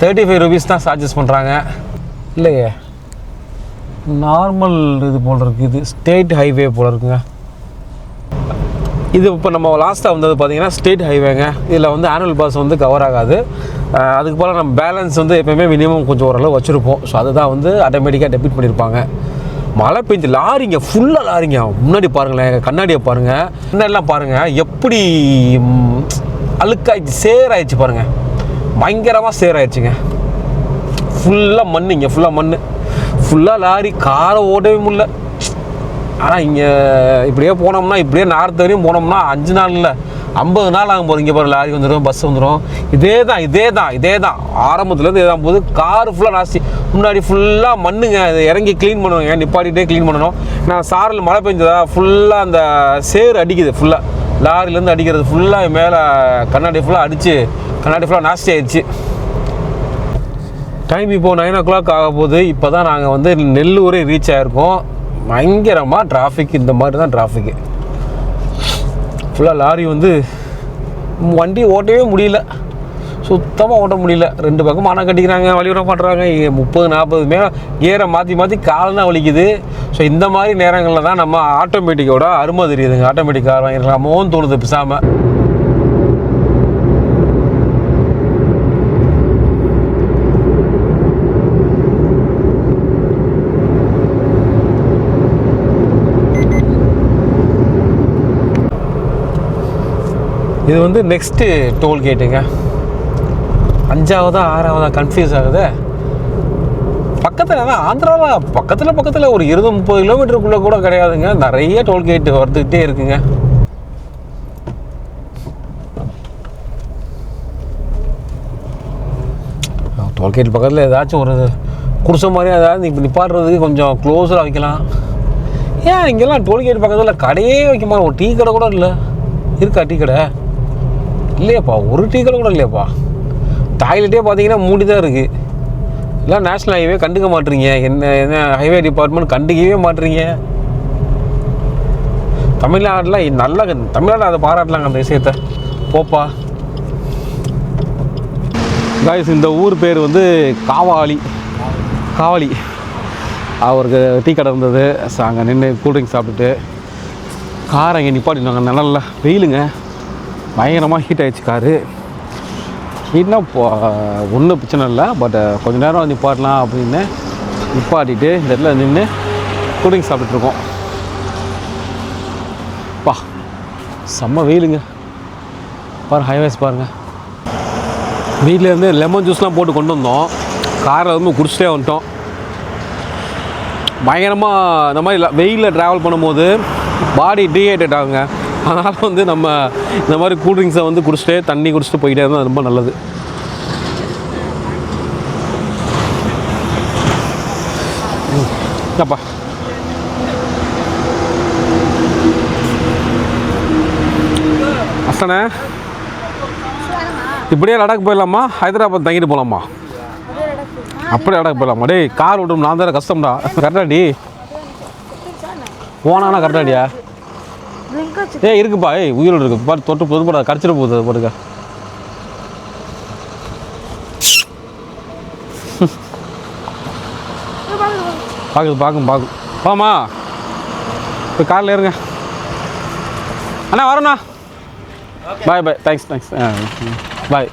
35 rupees தான் சார்ஜஸ் பண்ணுறாங்க. இல்லையே நார்மல் இது போல் இருக்குது. இது ஸ்டேட் ஹைவே போல் இருக்குங்க. இது இப்போ நம்ம லாஸ்ட்டாக வந்தது பார்த்தீங்கன்னா ஸ்டேட் ஹைவேங்க. இதில் வந்து ஆனுவல் பாஸ் வந்து கவர் ஆகாது. அதுக்கு போல் நம்ம பேலன்ஸ் வந்து எப்போயுமே மினிமம் கொஞ்சம் ஓரளவு வச்சுருப்போம். ஸோ அதுதான் வந்து ஆட்டோமேட்டிக்காக டெபிட் பண்ணியிருப்பாங்க. மழை பெஞ்சு லாரிங்க ஃபுல்லாக லாரிங்க. முன்னாடி பாருங்களேன், கண்ணாடியை பாருங்கள், முன்னாடிலாம் பாருங்கள் எப்படி அழுக்காயிடுச்சு, சேராயிடுச்சு பாருங்கள், பயங்கரமாக சேராயிடுச்சுங்க. ஃபுல்லாக மண், இங்கே ஃபுல்லாக மண், ஃபுல்லாக லாரி, காரை ஓடவே முடியல. ஆனால் இங்கே இப்படியே போனோம்னா, இப்படியே நார்த்து வரையும் போனோம்னா 5 நாள் இல்லை 50 நாள் ஆகும் போது. இங்கே பாரு, லாரி வந்துடும், பஸ் வந்துடும். இதே தான் ஆரம்பத்துலேருந்து இதே தான் போகுது. காரு ஃபுல்லாக நாசி, முன்னாடி ஃபுல்லாக மண்ணுங்க. இது இறங்கி க்ளீன் பண்ணுவாங்க, நிப்பாட்டிகிட்டே க்ளீன் பண்ணணும். நான் சாரல் மழை பெஞ்சதா ஃபுல்லாக அந்த சேறு அடிக்குது, ஃபுல்லாக லாரிலேருந்து அடிக்கிறது ஃபுல்லாக மேலே கண்ணாடி ஃபுல்லாக அடித்து கண்ணாடி ஃபுல்லாக நாஸ்தி ஆயிடுச்சு. டைம் இப்போது 9 o'clock ஆக போகுது. இப்போ தான் நாங்கள் வந்து நெல்லூரே ரீச் ஆகிருக்கோம். பயங்கரமாக டிராஃபிக், இந்த மாதிரி தான் டிராஃபிக்கு. ஃபுல்லாக லாரி வந்து வண்டி ஓட்டவே முடியல, சுத்தமாக ஓட்ட முடியல. 2 பக்கம் மனம் கட்டிக்கிறாங்க, வழிவிட பண்ணுறாங்க. 30-40 மேலே கியரை மாற்றி காலெலாம் வலிக்குது. ஸோ இந்த மாதிரி நேரங்களில் தான் நம்ம ஆட்டோமேட்டிக்கோட அருமை தெரியுதுங்க. ஆட்டோமேட்டிக் கார் வாங்கிடலாமோன்னு தோணுது பேசாமல். இது வந்து நெக்ஸ்ட்டு டோல்கேட்டுங்க, 5ஆவதா 6ஆவதா கன்ஃபியூஸ் ஆகுது. பக்கத்தில் தான் ஆந்திராவில் பக்கத்தில் ஒரு 20-30 கிலோமீட்டருக்குள்ளே கூட கிடையாதுங்க. நிறைய டோல்கேட்டு வந்துக்கிட்டே இருக்குங்க. டோல்கேட் பக்கத்தில் ஏதாச்சும் ஒரு குடிசை மாதிரி ஏதாவது இப்போ நிப்பாடுறதுக்கு கொஞ்சம் க்ளோஸராக வைக்கலாம். ஏன் இங்கெல்லாம் டோல்கேட் பக்கத்தில் கடையே வைக்குமா? ஒரு டீ கடை கூட இல்லை. இருக்கா டீ கடை? இல்லையாப்பா, ஒரு டீ கடை கூட இல்லையாப்பா. டாய்லெட்டே பார்த்தீங்கன்னா மூடி தான் இருக்குது. இல்லை நேஷ்னல் ஹைவே கண்டுக்க மாட்டுறீங்க, என்ன ஹைவே டிபார்ட்மெண்ட் கண்டுக்கவே மாட்டுறீங்க. தமிழ்நாட்டில் தமிழ்நாட்டில் அதை பாராட்டலாங்க அந்த விஷயத்த. போப்பா காய்ஸ், இந்த ஊர் பேர் வந்து காவாலி. அவருக்கு டீ கடை இருந்தது. ஸோ அங்கே நின்று கூல்ட்ரிங்க்ஸ் சாப்பிட்டுட்டு காரை அங்கே நிப்பாட்டினாங்க. நல்லா வெயிலுங்க, பயங்கரமாக ஹீட் ஆகிடுச்சு காரு. ஹீட்னா ஒன்றும் பிரச்சனை இல்லை, பட் கொஞ்சம் நேரம் நிப்பாட்டலாம் அப்படின்னு நிப்பாட்டிட்டு இந்த இடத்துல நின்று கூல்ட்ரிங்க்ஸ் சாப்பிட்டுருக்கோம். செம்ம வெயிலுங்க. ஹைவேஸ் பாருங்கள். வீட்டிலேருந்து லெமன் ஜூஸ்லாம் போட்டு கொண்டு வந்தோம், காரில் வந்து குடிச்சிட்டே வந்துட்டோம். பயங்கரமாக இந்த மாதிரி வெயிலில் ட்ராவல் பண்ணும்போது பாடி டீஹைட்ரேட் ஆகுங்க. அதனால் வந்து நம்ம இந்த மாதிரி கூல்ட்ரிங்க்ஸை வந்து குடிச்சிட்டே தண்ணி குடிச்சிட்டு போய்கிட்டே இருந்தால் ரொம்ப நல்லது. அப்பா அசனே, இப்படியே லடாக் போயிடலாமா? ஹைதராபாத் தங்கிட்டு போகலாமா? அப்படியே லடாக் போயிடலாமா? டேய், கார் விடும் நான் தானே கஷ்டம்டா. கரெக்டாடி போனானா? கரெக்டாடியா? இருக்குப்பா. உயிரோடு இருக்கு பாரு. தொட்டு போது போட கடிச்சிட போகுது. போட்டுக்க பார்க்கும் போமா. இப்போ காரில் ஏறுங்க அண்ணா. வரண்ணா. பாய். தேங்க்ஸ். பாய்.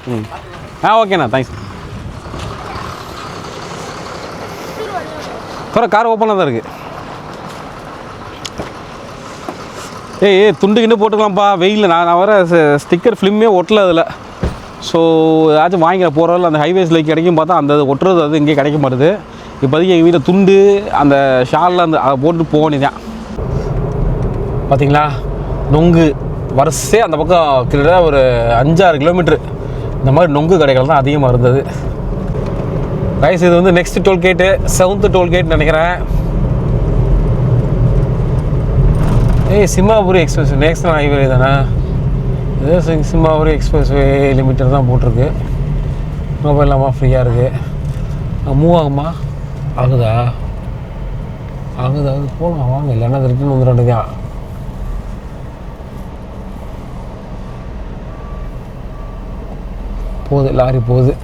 ஓகேண்ணா, தேங்க்ஸ். கார் ஓப்பனாக தான் இருக்குது. துண்டு கிண்டு போட்டுக்கலாம்ப்பா வெயிலில். நான் வர ஸ்டிக்கர் ஃபிலிமே ஒட்டலை அதில். ஸோ ஏதாச்சும் வாங்கிற போகிறதில்ல. அந்த ஹைவேஸில் கிடைக்கும் பார்த்தா அந்த ஒட்டுறது அது இங்கே கிடைக்க மாட்டுது. இப்போதைக்கு எங்கள் வீட்டில் துண்டு அந்த ஷாலில் அந்த அதை போட்டு போனிதான். பார்த்தீங்களா, நொங்கு வரிசை அந்த பக்கம் கிட்டத்தட்ட ஒரு 5-6 கிலோமீட்ரு இந்த மாதிரி நொங்கு கடைகள் தான் அதிகமாக இருந்தது. ரைஸ் இது வந்து நெக்ஸ்ட் டோல்கேட்டு 7th டோல்கேட் நினைக்கிறேன். சிம்மாபுரி எக்ஸ்பிரஸ் நேஷனல் ஹைவே தானே இது. சிம்மாபுரி எக்ஸ்பிரஸ் வே லிமிட்டர் தான் போட்டிருக்கு. மொபைல் இல்லாமல் ஃப்ரீயாக இருக்குது. மூவ் ஆகுமா? ஆகுது. போகலாம் வாங்க, இல்லைன்னா ரிட்டன் வந்துட்டு தான். போகுது, லாரி போகுது.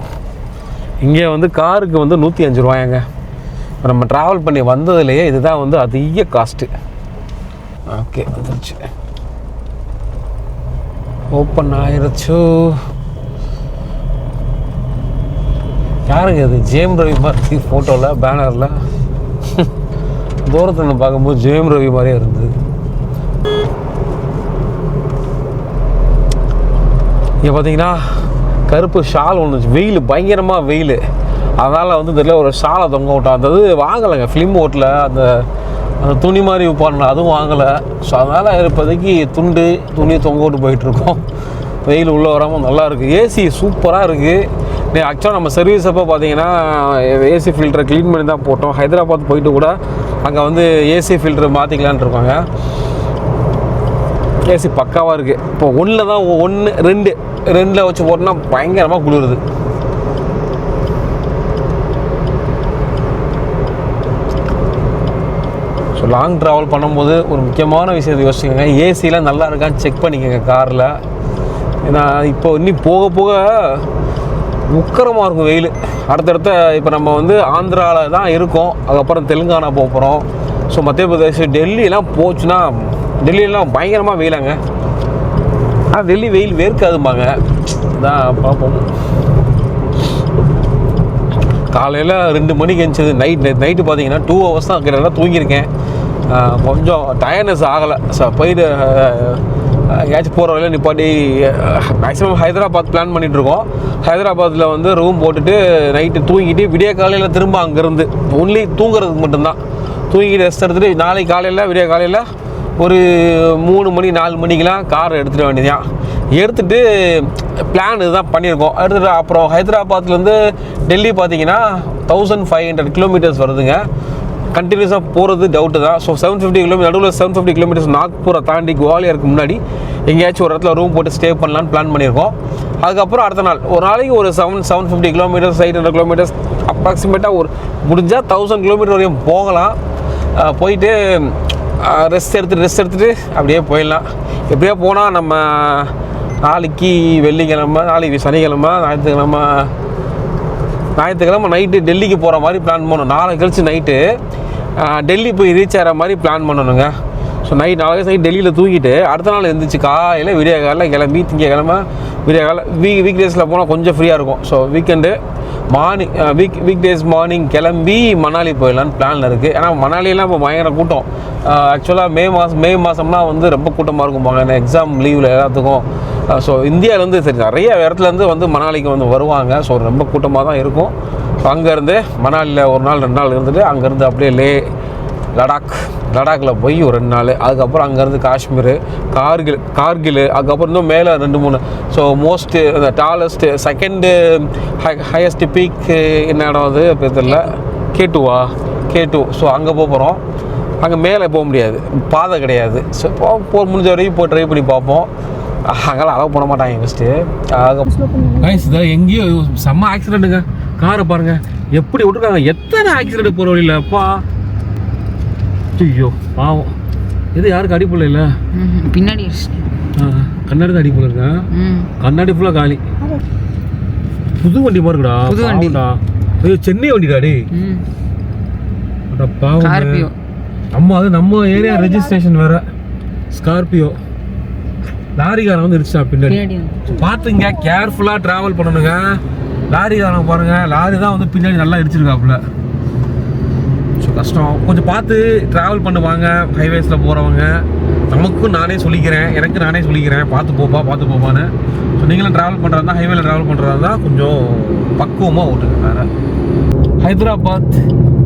இங்கே வந்து காருக்கு வந்து 105 ரூபாயாங்க. இப்போ நம்ம ட்ராவல் பண்ணி வந்ததுலேயே இதுதான் வந்து அதிக காஸ்ட்டு. ஓகே, வந்துருச்சு. ஓப்பன் ஆயிடுச்சு. யாருங்க அது? ஜெயம் ரவி மாதிரி ஃபோட்டோவில் பேனரில் தூரத்தில் பார்க்கும்போது ஜெயம் ரவி மாதிரியே இருந்தது. இங்கே பார்த்தீங்கன்னா கருப்பு ஷால் ஒன்று, வெயில் பயங்கரமாக வெயில், அதனால் வந்து தெரியல ஒரு ஷாலை தொங்க விட்டோம். அந்த இது வாங்கலைங்க ஃபிலிம் ஓட்டில், அந்த அந்த துணி மாதிரி விற்பாருங்க, அதுவும் வாங்கலை. ஸோ அதனால் இப்போதைக்கு துணி தொங்க விட்டு போயிட்டுருக்கோம். வெயில் உள்ளே வராமல் நல்லாயிருக்கு. ஏசி சூப்பராக இருக்குது. ஆக்சுவலாக நம்ம சர்வீஸ் அப்போ பார்த்தீங்கன்னா ஏசி ஃபில்டரை க்ளீன் பண்ணி தான் போட்டோம். ஹைதராபாத் போயிட்டு கூட அங்கே வந்து ஏசி ஃபில்டர் மாற்றிக்கலான் இருக்காங்க. ஏசி பக்காவாக இருக்குது. இப்போ ஒன்றில் தான் ரெண்டில் வச்சு போட்டோன்னா பயங்கரமாக குளிருது. ஸோ லாங் ட்ராவல் பண்ணும்போது ஒரு முக்கியமான விஷயத்தை யோசிச்சுக்கோங்க, ஏசிலாம் நல்லா இருக்கான்னு செக் பண்ணிக்கோங்க காரில். ஏன்னா இப்போ இன்னும் போக போக உக்கரமாக இருக்கும் வெயில். அடுத்தடுத்த இப்போ நம்ம வந்து ஆந்திராவில் தான் இருக்கோம், அதுக்கப்புறம் தெலுங்கானா போக போகிறோம். ஸோ மத்திய பிரதேஷ், டெல்லியெலாம் போச்சுன்னா டெல்லியெலாம் பயங்கரமாக வெயிலாங்க. ஆனால் டெல்லி வெயில் வேர்க்காதும்பாங்க, தான் பார்ப்போம். காலையில் 2 மணிக்கு எழுந்தது. நைட்டு பார்த்தீங்கன்னா 2 hours தான் கிட்ட தூங்கியிருக்கேன். கொஞ்சம் டயர்னஸ் ஆகலை. போயிட்டு எங்கேயாச்சும் போகிற வழியில் நிப்பாட்டி மேக்ஸிமம் ஹைதராபாத் பிளான் பண்ணிகிட்ருக்கோம். ஹைதராபாத்தில் வந்து ரூம் போட்டுட்டு நைட்டு தூங்கிட்டு விடிய காலையில் திரும்ப அங்கேருந்து ஒன்லி தூங்குறதுக்கு மட்டும்தான் தூங்கிட்டு ரெஸ்ட் எடுத்துகிட்டு நாளைக்கு காலையில் விடிய காலையில் ஒரு 3 மணி 4 மணிக்கெலாம் கார் எடுத்துகிட்டு வேண்டியதான். எடுத்துகிட்டு பிளான் இதுதான் பண்ணியிருக்கோம். எடுத்துகிட்டு அப்புறம் ஹைதராபாத்லேருந்து டெல்லி பார்த்தீங்கன்னா 1500 கிலோமீட்டர்ஸ் வருதுங்க. கண்டினியூஸாக போகிறது டவுட்டு தான். ஸோ 750 கிலோமீட்டர், நடுவில் 750 கிலோமீட்டர்ஸ் நாக்பூரை தாண்டி குவாலியருக்கு முன்னாடி எங்கேயாச்சும் ஒரு இடத்துல ரூம் போட்டு ஸ்டே பண்ணலான்னு பிளான் பண்ணியிருக்கோம். அதுக்கப்புறம் அடுத்த நாள் ஒரு நாளைக்கு ஒரு 750 கிலோமீட்டர்ஸ் 800 கிலோமீட்டர்ஸ் அப்ராக்சிமேட்டாக ஒரு முடிஞ்சால் 1000 கிலோமீட்டர் வரையும் போகலாம். போயிட்டு ரெஸ்ட் எடுத்துகிட்டு அப்படியே போயிடலாம். எப்படியோ போனால் நம்ம நாளைக்கு வெள்ளிக்கிழமை, நாளைக்கு சனிக்கிழமை, ஞாயிற்றுக்கிழமை நைட்டு டெல்லிக்கு போகிற மாதிரி பிளான் பண்ணணும். நாளை கழிச்சு நைட்டு டெல்லி போய் ரீச் ஆகிற மாதிரி பிளான் பண்ணணுங்க. ஸோ நாளைக்கு நைட் டெல்லியில் தூங்கிட்டு அடுத்த நாள் எழுந்திரிச்சு காலையில் விடிய காலையில் கிளம்பி திங்கக்கிழமை விடிய காலை வீக் டேஸில் போனால் கொஞ்சம் ஃப்ரீயாக இருக்கும். So weekend morning week days morning கிளம்பி மணாலி போயிடலான்னு பிளானில் இருக்குது. ஏன்னா மணாலியெல்லாம் இப்போ பயங்கர கூட்டம். ஆக்சுவலாக மே மாதம்னா வந்து ரொம்ப கூட்டமாக இருக்கும்பாங்க, ஏன்னா எக்ஸாம் லீவில் எல்லாத்துக்கும். ஸோ இந்தியாவிலேருந்து சரி நிறைய இடத்துலேருந்து வந்து மணாலிக்கு வந்து வருவாங்க. ஸோ ரொம்ப கூட்டமாக தான் இருக்கும். ஸோ அங்கேருந்து மணாலியில் ஒரு நாள் 2 நாள் இருந்துட்டு அங்கேருந்து அப்படியே லடாக்கில் போய் ஒரு 2 நாள், அதுக்கப்புறம் அங்கேருந்து காஷ்மீர், கார்கில், அதுக்கப்புறம் இன்னும் மேலே 2-3. ஸோ மோஸ்ட்டு அந்த டாலஸ்ட்டு செகண்டு ஹையஸ்ட் பீக் என்ன இடம் அது தெரியல, K2. ஸோ அங்கே போகிறோம். அங்கே மேலே போக முடியாது, பாதை கிடையாது. ஸோ இப்போ முடிஞ்ச வரைக்கும் போய் ட்ரை பண்ணி பார்ப்போம். அங்கெல்லாம் அலோவ் பண்ண மாட்டாங்க ஃபஸ்ட்டு. எங்கேயோ செம்ம ஆக்சிடெண்ட்டுங்க. காரை பாருங்கள் எப்படி விட்டுருக்காங்க. எத்தனை ஆக்சிடெண்ட் போகிற வழியில் அப்பா. ஐயோ பாவம். இது யாருக்கு அடிப்புள்ள இல்லை, பின்னாடி கண்ணாடி தான் அடிப்புள்ள இருக்கா. கண்ணாடி ஃபுல்லாக காலி. புது வண்டி பாருங்கடா, புது வண்டிடா. ஐயோ சென்னை வண்டிடாடி. பாவம். நம்ம ஏரியா ரெஜிஸ்ட்ரேஷன் வேற. ஸ்கார்பியோ லாரிக்காரன் வந்து இருந்துச்சா பின்னாடி. பார்த்துங்க, கேர்ஃபுல்லாக ட்ராவல் பண்ணணுங்க. லாரிக்காரன் பாருங்கள், லாரி தான் வந்து பின்னாடி நல்லா இடிச்சிருக்காப்புல. ஸோ கஷ்டம், கொஞ்சம் பார்த்து ட்ராவல் பண்ணுவாங்க ஹைவேஸில் போகிறவங்க. நமக்கும் நானே சொல்லிக்கிறேன் பார்த்து போப்பான்னு. ஸோ நீங்களும் ட்ராவல் பண்ணுறதா, ஹைவேல ட்ராவல் பண்ணுறதா தான் கொஞ்சம் பக்குவமாக ஓட்டுங்க. வேறு ஹைதராபாத்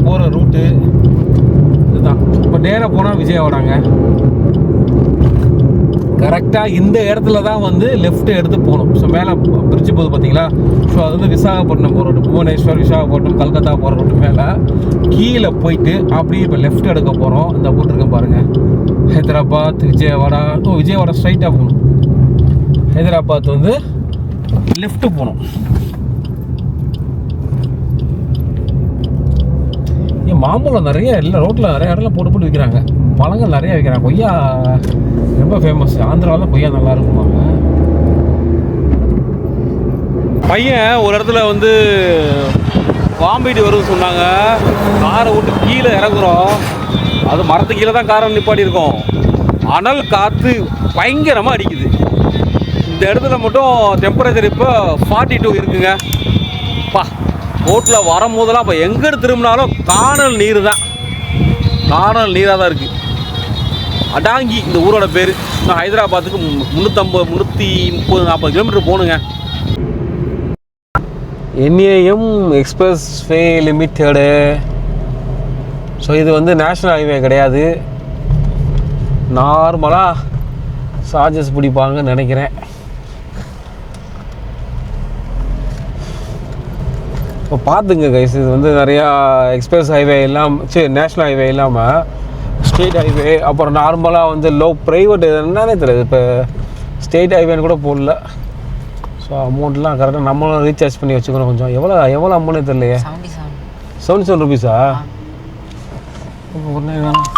போகிற ரூட்டு இதுதான். இப்போ நேராக போனால் விஜயவாடாங்க. கரெக்டாக இந்த இடத்துல தான் வந்து லெஃப்ட் எடுத்து போகணும். ஸோ மேலே பிரிட்ஜு போகுது பார்த்தீங்களா. ஸோ அது வந்து விசாகப்பட்டினம் போகிற ரூட்டு, புவனேஸ்வர், விசாகப்பட்டினம், கல்கத்தா போகிற ரூட்டு. மேலே கீழே போயிட்டு அப்படியே இப்போ லெஃப்ட் எடுக்க போகிறோம். இந்த போட்டிருக்கேன் பாருங்கள், ஹைதராபாத் விஜயவாடா. விஜயவாடா ஸ்ட்ரைட்டாக போகணும். ஹைதராபாத் வந்து லெஃப்ட்டு போகணும். ஏன் மாம்பழம் நிறைய இல்லை ரோட்டில், நிறைய இடத்துல போட்டு விற்கிறாங்க. பழங்கள் நிறைய விற்கிறாங்க. கொய்யா ரொம்ப ஃபேமஸ். ஆந்திராவில் கொய்யா நல்லா இருக்குமாங்க. பையன் ஒரு இடத்துல வந்து பாம்பிடி வரும்னு சொன்னாங்க. காரை விட்டு கீழே இறங்குறோம். அது மரத்து கீழே தான் காரை நிப்பாட்டி இருக்கோம். அனல் காற்று பயங்கரமாக அடிக்குது. இந்த இடத்துல மட்டும் டெம்பரேச்சர் இப்போ 42 இருக்குங்க. ரோட்டில் வரும்போதெல்லாம் இப்போ எங்கே திரும்பினாலும் காணல் நீர் தான், காணல் நீராக தான் இருக்குது. அடாங்கி இந்த ஊரோட பேர். இன்னும் ஹைதராபாத்துக்கு 330-40 கிலோமீட்டர் போகணுங்க. என்ஏஎம் எக்ஸ்பிரஸ் வே லிமிட்டடு. ஸோ இது வந்து நேஷ்னல் ஹைவே கிடையாது, நார்மலாக சார்ஜஸ் பிடிப்பாங்கன்னு நினைக்கிறேன். இப்போ பார்த்துங்க கைஸ், இது வந்து நிறையா எக்ஸ்பிரஸ் ஹைவே இல்லாமல், சரி நேஷ்னல் ஹைவே இல்லாமல் ஸ்டேட் ஹைவே, அப்புறம் நார்மலாக வந்து லோ ப்ரைவேட் என்னன்னே தெரியாது. இப்போ ஸ்டேட் ஹைவேன்னு கூட போடல. ஸோ அமௌண்ட்லாம் கரெக்டாக நம்மளும் ரீசார்ஜ் பண்ணி வச்சுக்கணும். கொஞ்சம் எவ்வளோ அமௌண்ட்டே தெரியலையே. 77 ருபீஸா? ஒன்றே வேணும்.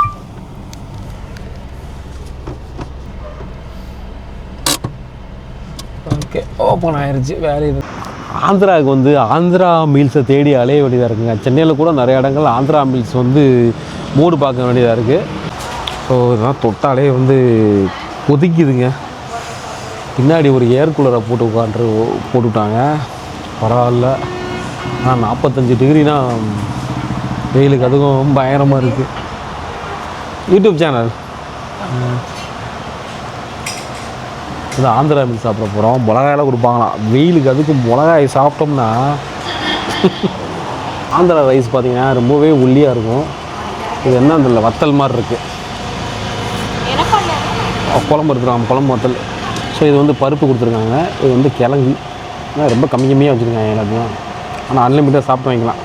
ஓகே, ஓப்பன் ஆயிடுச்சு. வேறு இது ஆந்திராவுக்கு வந்து ஆந்திரா மீல்ஸை தேடி அலைய வேண்டியதாக இருக்குங்க. சென்னையில் கூட நிறைய இடங்கள் ஆந்திரா மீல்ஸ் வந்து மூடு பார்க்க வேண்டியதாக இருக்குது. ஸோ இதெல்லாம் தொட்டாலே வந்து கொதிக்குதுங்க. பின்னாடி ஒரு ஏர் கூலரை போட்டுவிட்டாங்க, பரவாயில்ல. ஆனால் 45 டிகிரினா வெயிலுக்கு அதுவும் பயங்கரமாக இருக்குது. யூடியூப் சேனல் இது ஆந்திரா மீல் சாப்பிட போகிறோம். மிளகாயெல்லாம் கொடுப்பாங்களாம் வெயிலுக்கு. அதுக்கு மிளகாய் சாப்பிட்டோம்னா ஆந்திரா ரைஸ் பார்த்திங்கன்னா ரொம்பவே ஒல்லியாக இருக்கும். இது என்ன தெரியல, வத்தல் மாதிரி இருக்குது. குழம்பு எடுத்துருவாங்க, குழம்பு வத்தல். ஸோ இது வந்து பருப்பு கொடுத்துருக்காங்க. இது வந்து கிழங்கு ரொம்ப கம்மியாக வச்சுருக்காங்க எல்லாத்தையும். ஆனால் அன்லிமிட்டட் சாப்பிட்டு வாங்கிக்கலாம்.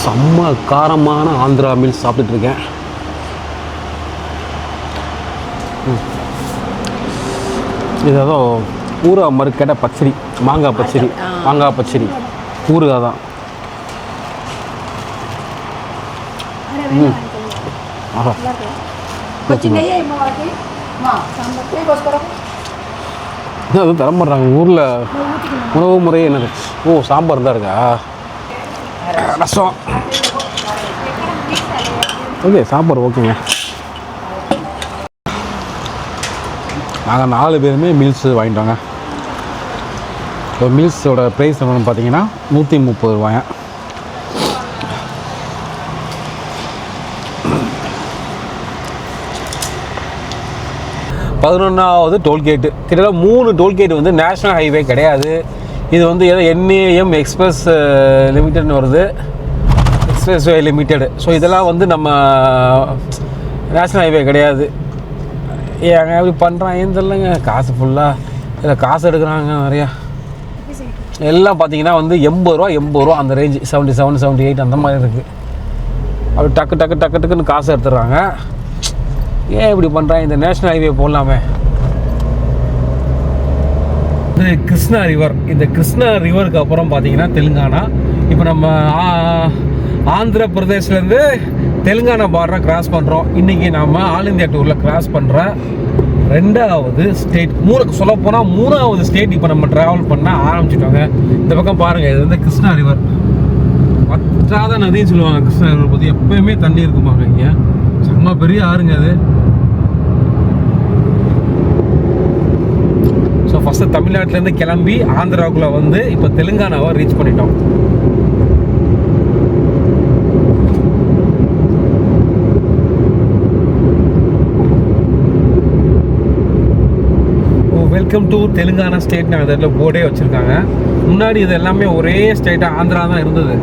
செம்ம காரமான ஆந்திரா மீல்ஸ் சாப்பிட்டுட்ருக்கேன். இது ஏதோ ஊறுகாய் மாதிரி கேட்டால் பச்சடி, மாங்காய் பச்சடி ஊறுகாய் தான். ஆஹா, அதுவும் தரமாடுறாங்க ஊரில் உணவு முறை என்னது? ஓ, சாம்பார் தான் இருக்கா? ரசம் ஓகே, சாம்பார் ஓகேங்க. நாங்கள் 4 பேருமே மீல்ஸ் வாங்கிட்டோங்க. இப்போ மீல்ஸோட ப்ரைஸ் என்னென்னு பார்த்தீங்கன்னா 130 ரூபாயா. பதினொன்றாவது டோல்கேட்டு. கிட்டத்தட்ட 3 டோல்கேட் வந்து நேஷ்னல் ஹைவே கிடையாது. இது வந்து ஏதோ என்ஏஎம் எக்ஸ்பிரஸ் லிமிட்டட்னு வருது, எக்ஸ்பிரஸ் வே லிமிட்டடு. ஸோ இதெல்லாம் வந்து நம்ம நேஷ்னல் ஹைவே கிடையாது. ஏங்க அப்படி பண்ணுறாங்கன்னு தெரியலங்க. காசு ஃபுல்லாக இதில் காசு எடுக்கிறாங்க நிறையா. எல்லாம் பார்த்தீங்கன்னா வந்து 80 ரூபா அந்த ரேஞ்சு, 77, 78 அந்த மாதிரி இருக்குது. அப்படி டக்குன்னு காசு எடுத்துடுறாங்க. ஏன் இப்படி பண்ணுறாங்க? இந்த நேஷ்னல் ஹைவே போடலாமே. இது கிருஷ்ணா ரிவர். இந்த கிருஷ்ணா ரிவருக்கு அப்புறம் பார்த்தீங்கன்னா தெலுங்கானா. இப்போ நம்ம ஆந்திர பிரதேஷ்லேருந்து தெலுங்கானா பார்டரை கிராஸ் பண்ணுறோம். இன்றைக்கி நம்ம ஆல் இந்தியா டூரில் கிராஸ் பண்ணுற 2வது ஸ்டேட், சொல்லப்போனால் 3வது ஸ்டேட் இப்போ நம்ம ட்ராவல் பண்ண ஆரம்பிச்சிட்டோங்க. இந்த பக்கம் பாருங்கள், இது வந்து கிருஷ்ணா ரிவர். வற்றாத நதின்னு சொல்லுவாங்க கிருஷ்ணா ரிவர் பற்றி. எப்போயுமே தண்ணி இருக்குமாங்க இங்கே. செம்ம பெரிய ஆறுங்க அது. ஸோ ஃபஸ்ட்டு தமிழ்நாட்டிலேருந்து கிளம்பி ஆந்திராவுக்குள்ளே வந்து இப்போ தெலுங்கானாவை ரீச் பண்ணிட்டோம். Welcome to Telangana state. நாங்கள் அதில் போர்டே வச்சுருக்காங்க. முன்னாடி இது எல்லாமே ஒரே ஸ்டேட்டாக ஆந்திரா தான் இருந்தது.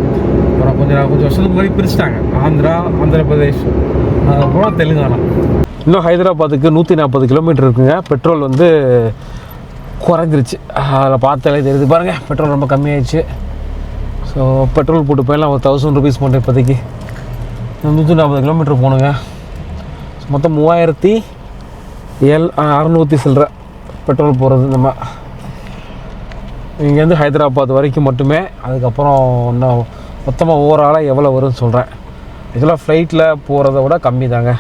அப்புறம் கொஞ்சம் வருஷத்துக்கு முன்னாடி பிரிச்சுட்டாங்க. ஆந்திர பிரதேஷ், அதுக்கப்புறம் தெலுங்கானா. இன்னும் ஹைதராபாத்துக்கு 140 கிலோமீட்டர் இருக்குங்க. பெட்ரோல் வந்து குறைஞ்சிருச்சு. அதில் பார்த்தாலே தெரியுது பாருங்கள், பெட்ரோல் ரொம்ப கம்மியாயிடுச்சு. ஸோ பெட்ரோல் போட்டு போயெல்லாம் ஒரு 1000 ருபீஸ் போட்டேன் இப்போதைக்கு. 140 கிலோமீட்டர் போகணுங்க. மொத்தம் 3600 சில்லற பெட்ரோல் போகிறது நம்ம இங்கேருந்து ஹைதராபாத் வரைக்கும் மட்டுமே. அதுக்கப்புறம் இன்னும் மொத்தமாக ஓவராலாக எவ்வளோ வரும்னு சொல்கிறேன். இதெல்லாம் ஃப்ளைட்டில் போகிறத விட கம்மி தாங்க.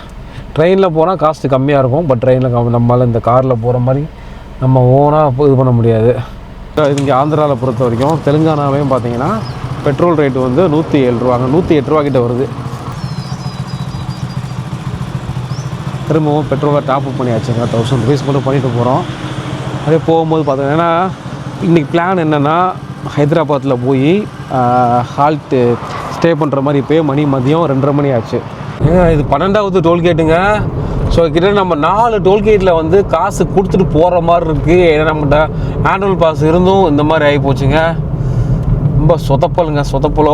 ட்ரெயினில் போனால் காஸ்ட்டு கம்மியாக இருக்கும். பட் ட்ரெயினில் நம்மளால் இந்த காரில் போகிற மாதிரி நம்ம ஓனாக இது பண்ண முடியாது. இங்கே ஆந்திராவில் பொறுத்த வரைக்கும் தெலுங்கானாவையும் பார்த்தீங்கன்னா பெட்ரோல் ரேட்டு வந்து 107 ரூபாங்க, 108 ரூபா கிட்ட வருது. திரும்பவும் பெட்ரோலை டாப் அப் பண்ணியாச்சுங்க, 1000 ருபீஸ் மட்டும் பண்ணிட்டு போகிறோம். அதே போகும்போது பார்த்தீங்கன்னா இன்றைக்கி பிளான் என்னென்னா ஹைதராபாத்தில் போய் ஹால்ட்டு ஸ்டே பண்ணுற மாதிரி. இப்போயே மதியம் 2:30 மணி ஆச்சு. இது 12வது டோல்கேட்டுங்க. ஸோ கிட்ட நம்ம 4 டோல்கேட்டில் வந்து காசு கொடுத்துட்டு போகிற மாதிரி இருக்குது. ஏன்னா நம்மகிட்ட ஆனுவல் பாஸ் இருந்தும் இந்த மாதிரி ஆகி போச்சுங்க. ரொம்ப சொதப்பலுங்க, சொதப்பல்.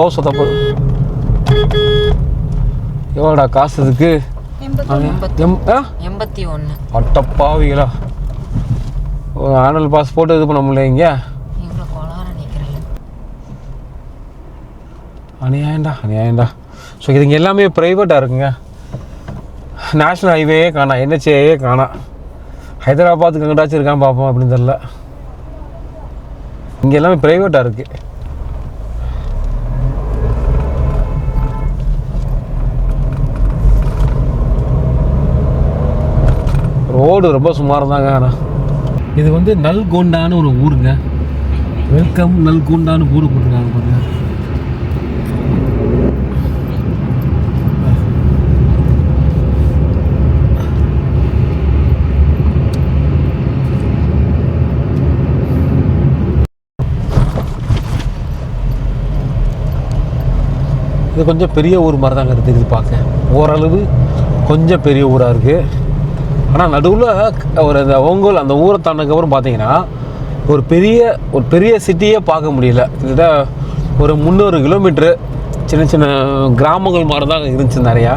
எவ்வளோடா காசு இதுக்கு? 81. அட்டப்பாவிகளா, ஆனுவல் பாஸ் போட்டு இது பண்ண முடியலைங்க. அநியாயண்டா. ஸோ இதுங்க எல்லாமே ப்ரைவேட்டாக இருக்குங்க. நேஷ்னல் ஹைவேயே காணா, NHAயே காணா. ஹைதராபாத்துக்கு எங்கிட்டாச்சும் இருக்கான்னு பார்ப்போம் அப்படின்னு தெரில. இங்கே எல்லாமே ப்ரைவேட்டாக இருக்குது. ரோடு ரொம்ப சுமார் தாங்க. ஆனால் இது வந்து நல்கொண்டான்னு ஒரு ஊருங்க. வெல்கம் நல்கொண்டான்னு ஊரு போட்டுருக்காங்க பாருங்க. இது கொஞ்சம் பெரிய ஊர் மாதிரி தாங்க இருக்குது. இது பார்க்க ஓரளவு கொஞ்சம் பெரிய ஊராக இருக்குது. ஆனால் நடுவில் இந்த ஒங்கோல் அந்த ஊரை தாண்டதுக்கப்புறம் பார்த்தீங்கன்னா ஒரு பெரிய சிட்டியே பார்க்க முடியல. கிட்டத்தட்ட ஒரு 300 கிலோமீட்ரு சின்ன கிராமங்கள் மாதிரி தான் இருந்துச்சு நிறையா.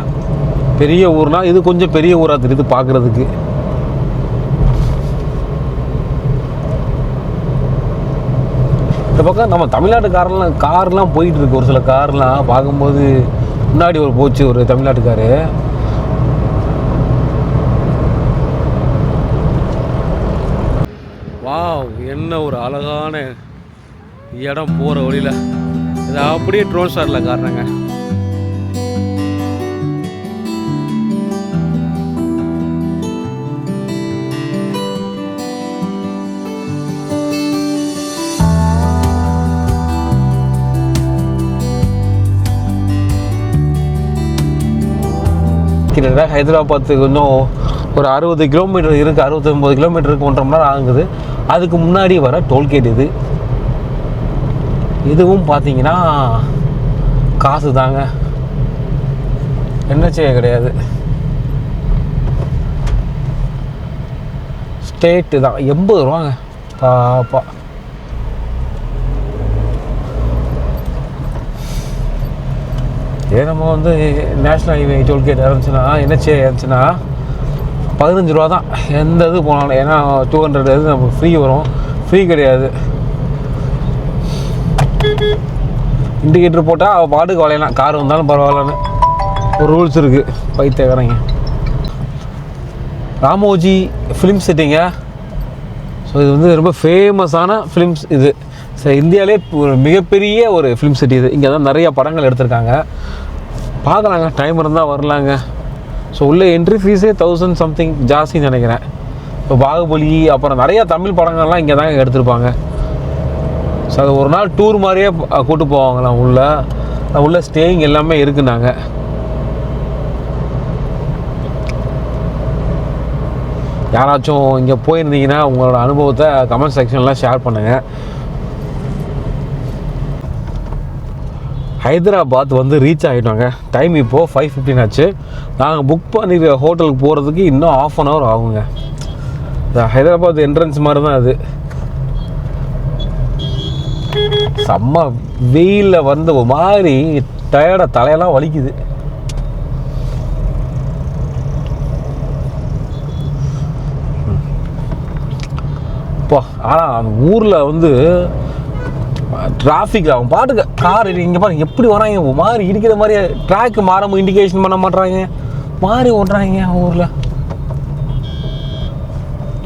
பெரிய ஊர்னால் இது கொஞ்சம் பெரிய ஊராக தெரியுது பார்க்குறதுக்கு. இந்த பக்கம் நம்ம தமிழ்நாட்டு கார்லாம் போயிட்டுருக்கு. ஒரு சில கார்லாம் பார்க்கும்போது முன்னாடி போச்சு ஒரு தமிழ்நாட்டுக்காரு. வாவ், என்ன ஒரு அழகான இடம் போகிற வழியில். இது அப்படியே ட்ரோன் ஷாட்டில் காரணங்க. கிட்டத்தட்ட ஹைதராபாத்துக்கு இன்னும் ஒரு 60 கிலோமீட்டர் இருக்குது, 69 கிலோமீட்டருக்கு 1.5 மணி நேரம் ஆகுது. அதுக்கு முன்னாடி வர டோல்கேட் இது. இதுவும் பார்த்தீங்கன்னா காசு தாங்க, NHA கிடையாது, ஸ்டேட்டு தான். 80 ரூபாங்க பாப்பா. இதே நம்ம வந்து நேஷ்னல் ஹைவே டோல்கேட் இருந்துச்சுன்னா NHA இருந்துச்சுன்னா 15 ரூபா தான் எந்த இது போனாலும். ஏன்னா 200 இது நமக்கு ஃப்ரீ வரும். ஃப்ரீ கிடையாது. இண்டிகேட்டர் போட்டால் அவள் பாட்டுக்கு வளையலாம், கார் வந்தாலும் பரவாயில்லன்னு ஒரு ரூல்ஸ் இருக்குது. பைத்தியக்காரங்க. ராமோஜி ஃபிலிம் சிட்டிங்க. ஸோ இது வந்து ரொம்ப ஃபேமஸான ஃபிலிம்ஸ் இது. சரி, இந்தியாவிலே ஒரு மிகப்பெரிய ஒரு ஃபிலிம் சிட்டி இது. இங்கே தான் நிறையா படங்கள் எடுத்திருக்காங்க. பார்க்கலாங்க, டைம் இருந்தால் வரலாங்க. ஸோ உள்ளே என்ட்ரி ஃபீஸே 1000 சம்திங் ஜாஸ்தின்னு நினைக்கிறேன். இப்போ பாகுபலி அப்புறம் நிறையா தமிழ் படங்கள்லாம் இங்கே தாங்க எடுத்திருப்பாங்க. ஸோ அது ஒரு நாள் டூர் மாதிரியே கூப்பிட்டு போவாங்களாம். உள்ள ஸ்டேயிங் எல்லாமே இருக்குன்னாங்க. யாராச்சும் இங்கே போயிருந்தீங்கன்னா உங்களோட அனுபவத்தை கமெண்ட் செக்ஷனில் ஷேர் பண்ணுங்கள். ஹைதராபாத் வந்து ரீச் ஆகிட்டோங்க. டைம் இப்போது 5:15 ஆச்சு. நாங்கள் புக் பண்ணிக்கிற ஹோட்டலுக்கு போகிறதுக்கு இன்னும் 1/2 hour ஆகுங்க. ஹைதராபாத் என்ட்ரன்ஸ் மாதிரி தான் அது. செம்ம வெயிலில் வந்து ஒரு மாதிரி டயர்டாக தலையெல்லாம் வலிக்குது. இப்போ ஆனால் அந்த ஊரில் வந்து டிராஃபிக் அவன் பாட்டுக்கு கார் இங்கே பாருங்க எப்படி வராங்க. ஒரு மாதிரி இடிக்கிற மாதிரி ட்ராக்கு மாறாமல் இண்டிகேஷன் பண்ண மாட்டுறாங்க, மாறி ஓட்டுறாங்க. ஊரில்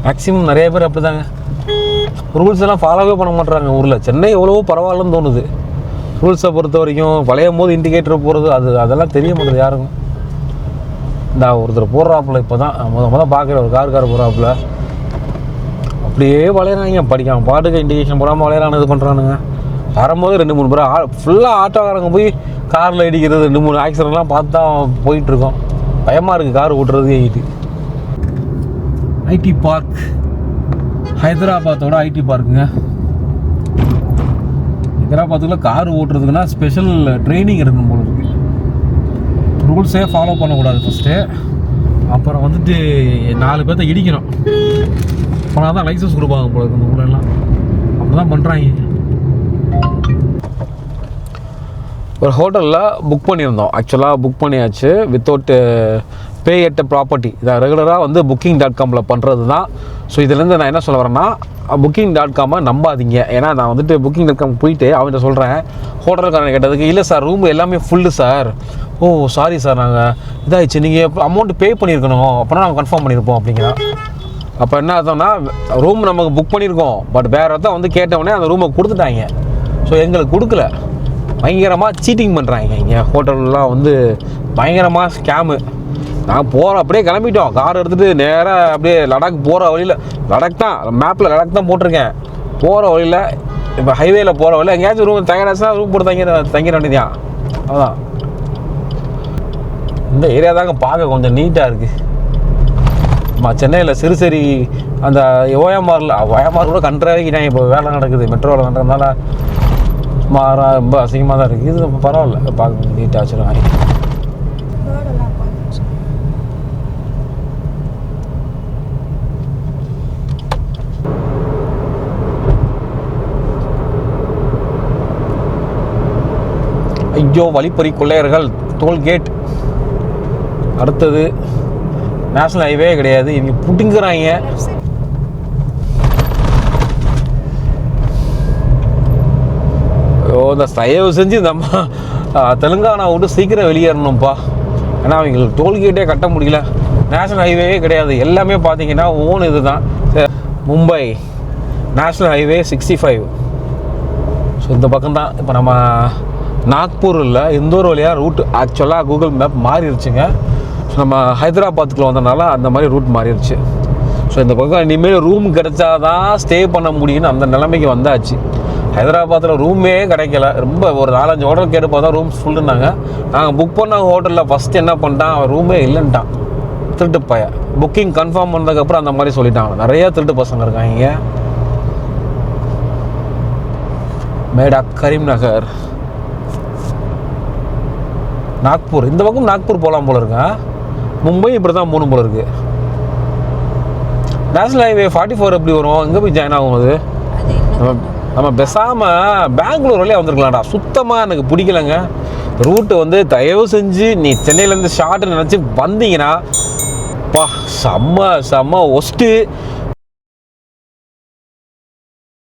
மேக்ஸிமம் நிறைய பேர் அப்படி தாங்க. ரூல்ஸ் எல்லாம் ஃபாலோவே பண்ண மாட்டுறாங்க ஊரில். சென்னை எவ்வளவோ பரவாயில்லன்னு தோணுது ரூல்ஸை பொறுத்த வரைக்கும். வளையும் போது இண்டிகேட்டர் போகிறது அதெல்லாம் தெரிய மாட்டேது யாருக்கும். இந்த ஒருத்தர் போடுறாப்புல இப்போ தான் முதல் பார்க்குற ஒரு கார் போடுறாப்புல அப்படியே வளையிறாங்க. படிக்காம பாட்டுக்கு இண்டிகேஷன் போடாமல் வளையிறான்னு இது பண்ணுறானுங்க. வரும்போது 2-3 பேர் ஃபுல்லாக ஆட்டோக்காரங்க போய் காரில் இடிக்கிறது 2-3 ஆக்சிடென்ட்லாம் பார்த்து தான் போயிட்டுருக்கோம். பயமாக இருக்குது கார் ஓட்டுறது ஆகிட்டு. ஐடி பார்க், ஹைதராபாத்தோட ஐடி பார்க்குங்க. ஹைதராபாத்துக்குள்ள கார் ஓட்டுறதுக்குன்னா ஸ்பெஷல் ட்ரைனிங் இருக்கணும் போல இருக்குது. ரூல்ஸே ஃபாலோ பண்ணக்கூடாது ஃபஸ்ட்டு. அப்புறம் வந்துட்டு 4 பேர்த்த இடிக்கணும். அப்போனா தான் லைசன்ஸ் கொடுப்பாங்க போல இருக்கு இந்த ஊரெல்லாம். அப்படி தான் பண்ணுறாங்க. ஒரு ஹோட்டலில் புக் பண்ணியிருந்தோம். ஆக்சுவலாக புக் பண்ணியாச்சு வித்தவுட் பே எட் ப்ராப்பர்ட்டி. இதை ரெகுலராக வந்து Booking.comல பண்ணுறது தான். ஸோ இதுலேருந்து நான் என்ன சொல்ல வரேன்னா, Booking.com நம்பாதீங்க. ஏன்னா நான் வந்துட்டு Booking.com போயிட்டு அவன்கிட்ட சொல்கிறேன், ஹோட்டலுக்காரன் கேட்டதுக்கு, இல்லை சார் ரூம் எல்லாமே ஃபுல்லு சார். ஓ சாரி சார், நாங்கள் இதாகிடுச்சு, நீங்கள் அமௌண்ட் பே பண்ணியிருக்கணும், அப்போனா நாங்கள் கன்ஃபார்ம் பண்ணியிருப்போம் அப்படிங்கிறா. அப்போ என்ன அர்த்தம்னா, ரூம் நமக்கு புக் பண்ணியிருக்கோம், பட் வேறு ஒருத்தன் வந்து கேட்டவுடனே அந்த ரூமை கொடுத்துட்டாங்க. ஸோ எங்களுக்கு கொடுக்கல. பயங்கரமாக சீட்டிங் பண்ணுறாங்க இங்கே ஹோட்டல்லாம் வந்து. பயங்கரமாக ஸ்கேமு. நான் போகிறோம், அப்படியே கிளம்பிட்டோம், கார் எடுத்துகிட்டு நேராக அப்படியே லடாக் போகிற வழியில், லடாக் தான் மேப்பில் லடாக் தான் போட்டிருக்கேன். போகிற வழியில் இப்போ ஹைவேயில் போகிற வழியில் எங்கேயாச்சும் ரூம் தங்கினாச்சுன்னா ரூம் போட்டு தங்கிட வேண்டியதான். அதான் இந்த ஏரியா தாங்க பார்க்க கொஞ்சம் நீட்டாக இருக்குது. சென்னையில் சிறுசேரி அந்த ஓஎம்ஆர் கூட கண்ட்ராவிக்கிட்டாங்க. இப்போ வேலை நடக்குது மெட்ரோவில் பண்ணுறதுனால சுமாராக ரொம்ப அசிங்கமாக தான் இருக்குது. இது பரவாயில்ல, பார்க்க நீட்டாக வச்சுருக்காங்க. ஐயோ வழிப்பறி கொள்ளையர்கள், டோல்கேட். அடுத்தது நேஷ்னல் ஹைவே கிடையாது, இவங்க புட்டுங்கிறாங்க. ஐயோ இந்த தயவு செஞ்சு நம்ம தெலுங்கானா விட்டு சீக்கிரம் வெளியேறணும்ப்பா. ஏன்னா அவங்களுக்கு டோல்கேட்டே கட்ட முடியல. நேஷ்னல் ஹைவேவே கிடையாது, எல்லாமே பார்த்தீங்கன்னா ஓன் இது தான். Mumbai national highway 65. ஸோ இந்த பக்கம்தான். இப்போ நம்ம நாக்பூரில் இந்தூர் வழியாக ரூட் ஆக்சுவலாக கூகுள் மேப் மாறிடுச்சுங்க. ஸோ நம்ம ஹைதராபாத்துக்குள்ள வந்தனால அந்த மாதிரி ரூட் மாறிடுச்சு. ஸோ இந்த பக்கம் இனிமேல் ரூம் கிடைச்சாதான் ஸ்டே பண்ண முடியும்னு அந்த நிலைமைக்கு வந்தாச்சு. ஹைதராபாத்தில் ரூமே கிடைக்கல. ரொம்ப ஒரு 4-5 ஹோட்டல் கேட்டு பார்த்தா ரூம்ஸ் ஃபுல்லுன்னாங்க. நாங்கள் புக் பண்ண ஹோட்டலில் ஃபஸ்ட்டு என்ன பண்ணிட்டான், அவன் ரூமே இல்லைன்ட்டான். திருட்டு பைய. புக்கிங் கன்ஃபார்ம் பண்ணதுக்கப்புறம் அந்த மாதிரி சொல்லிட்டாங்க. நிறையா திருட்டு பசங்க இருக்காங்க. மேடா கரீம்நகர், நாக்பூர். இந்த பக்கம் நாக்பூர் போகலாம் போல இருக்கா. மும்பை இப்படி தான் 3 போல இருக்குது. நேஷ்னல் ஹைவே 44 எப்படி வரும், எங்கே போய் ஜாயின் ஆகும் அது? நம்ம பேசாமல் பெங்களூர் வழியாக வந்திருக்கலாம்டா. சுத்தமாக எனக்கு பிடிக்கலைங்க ரூட்டு வந்து. தயவு செஞ்சு நீ சென்னையிலேருந்து ஷார்ட்னு நினச்சி வந்தீங்கன்னா செம்ம ஒஸ்ட்டு.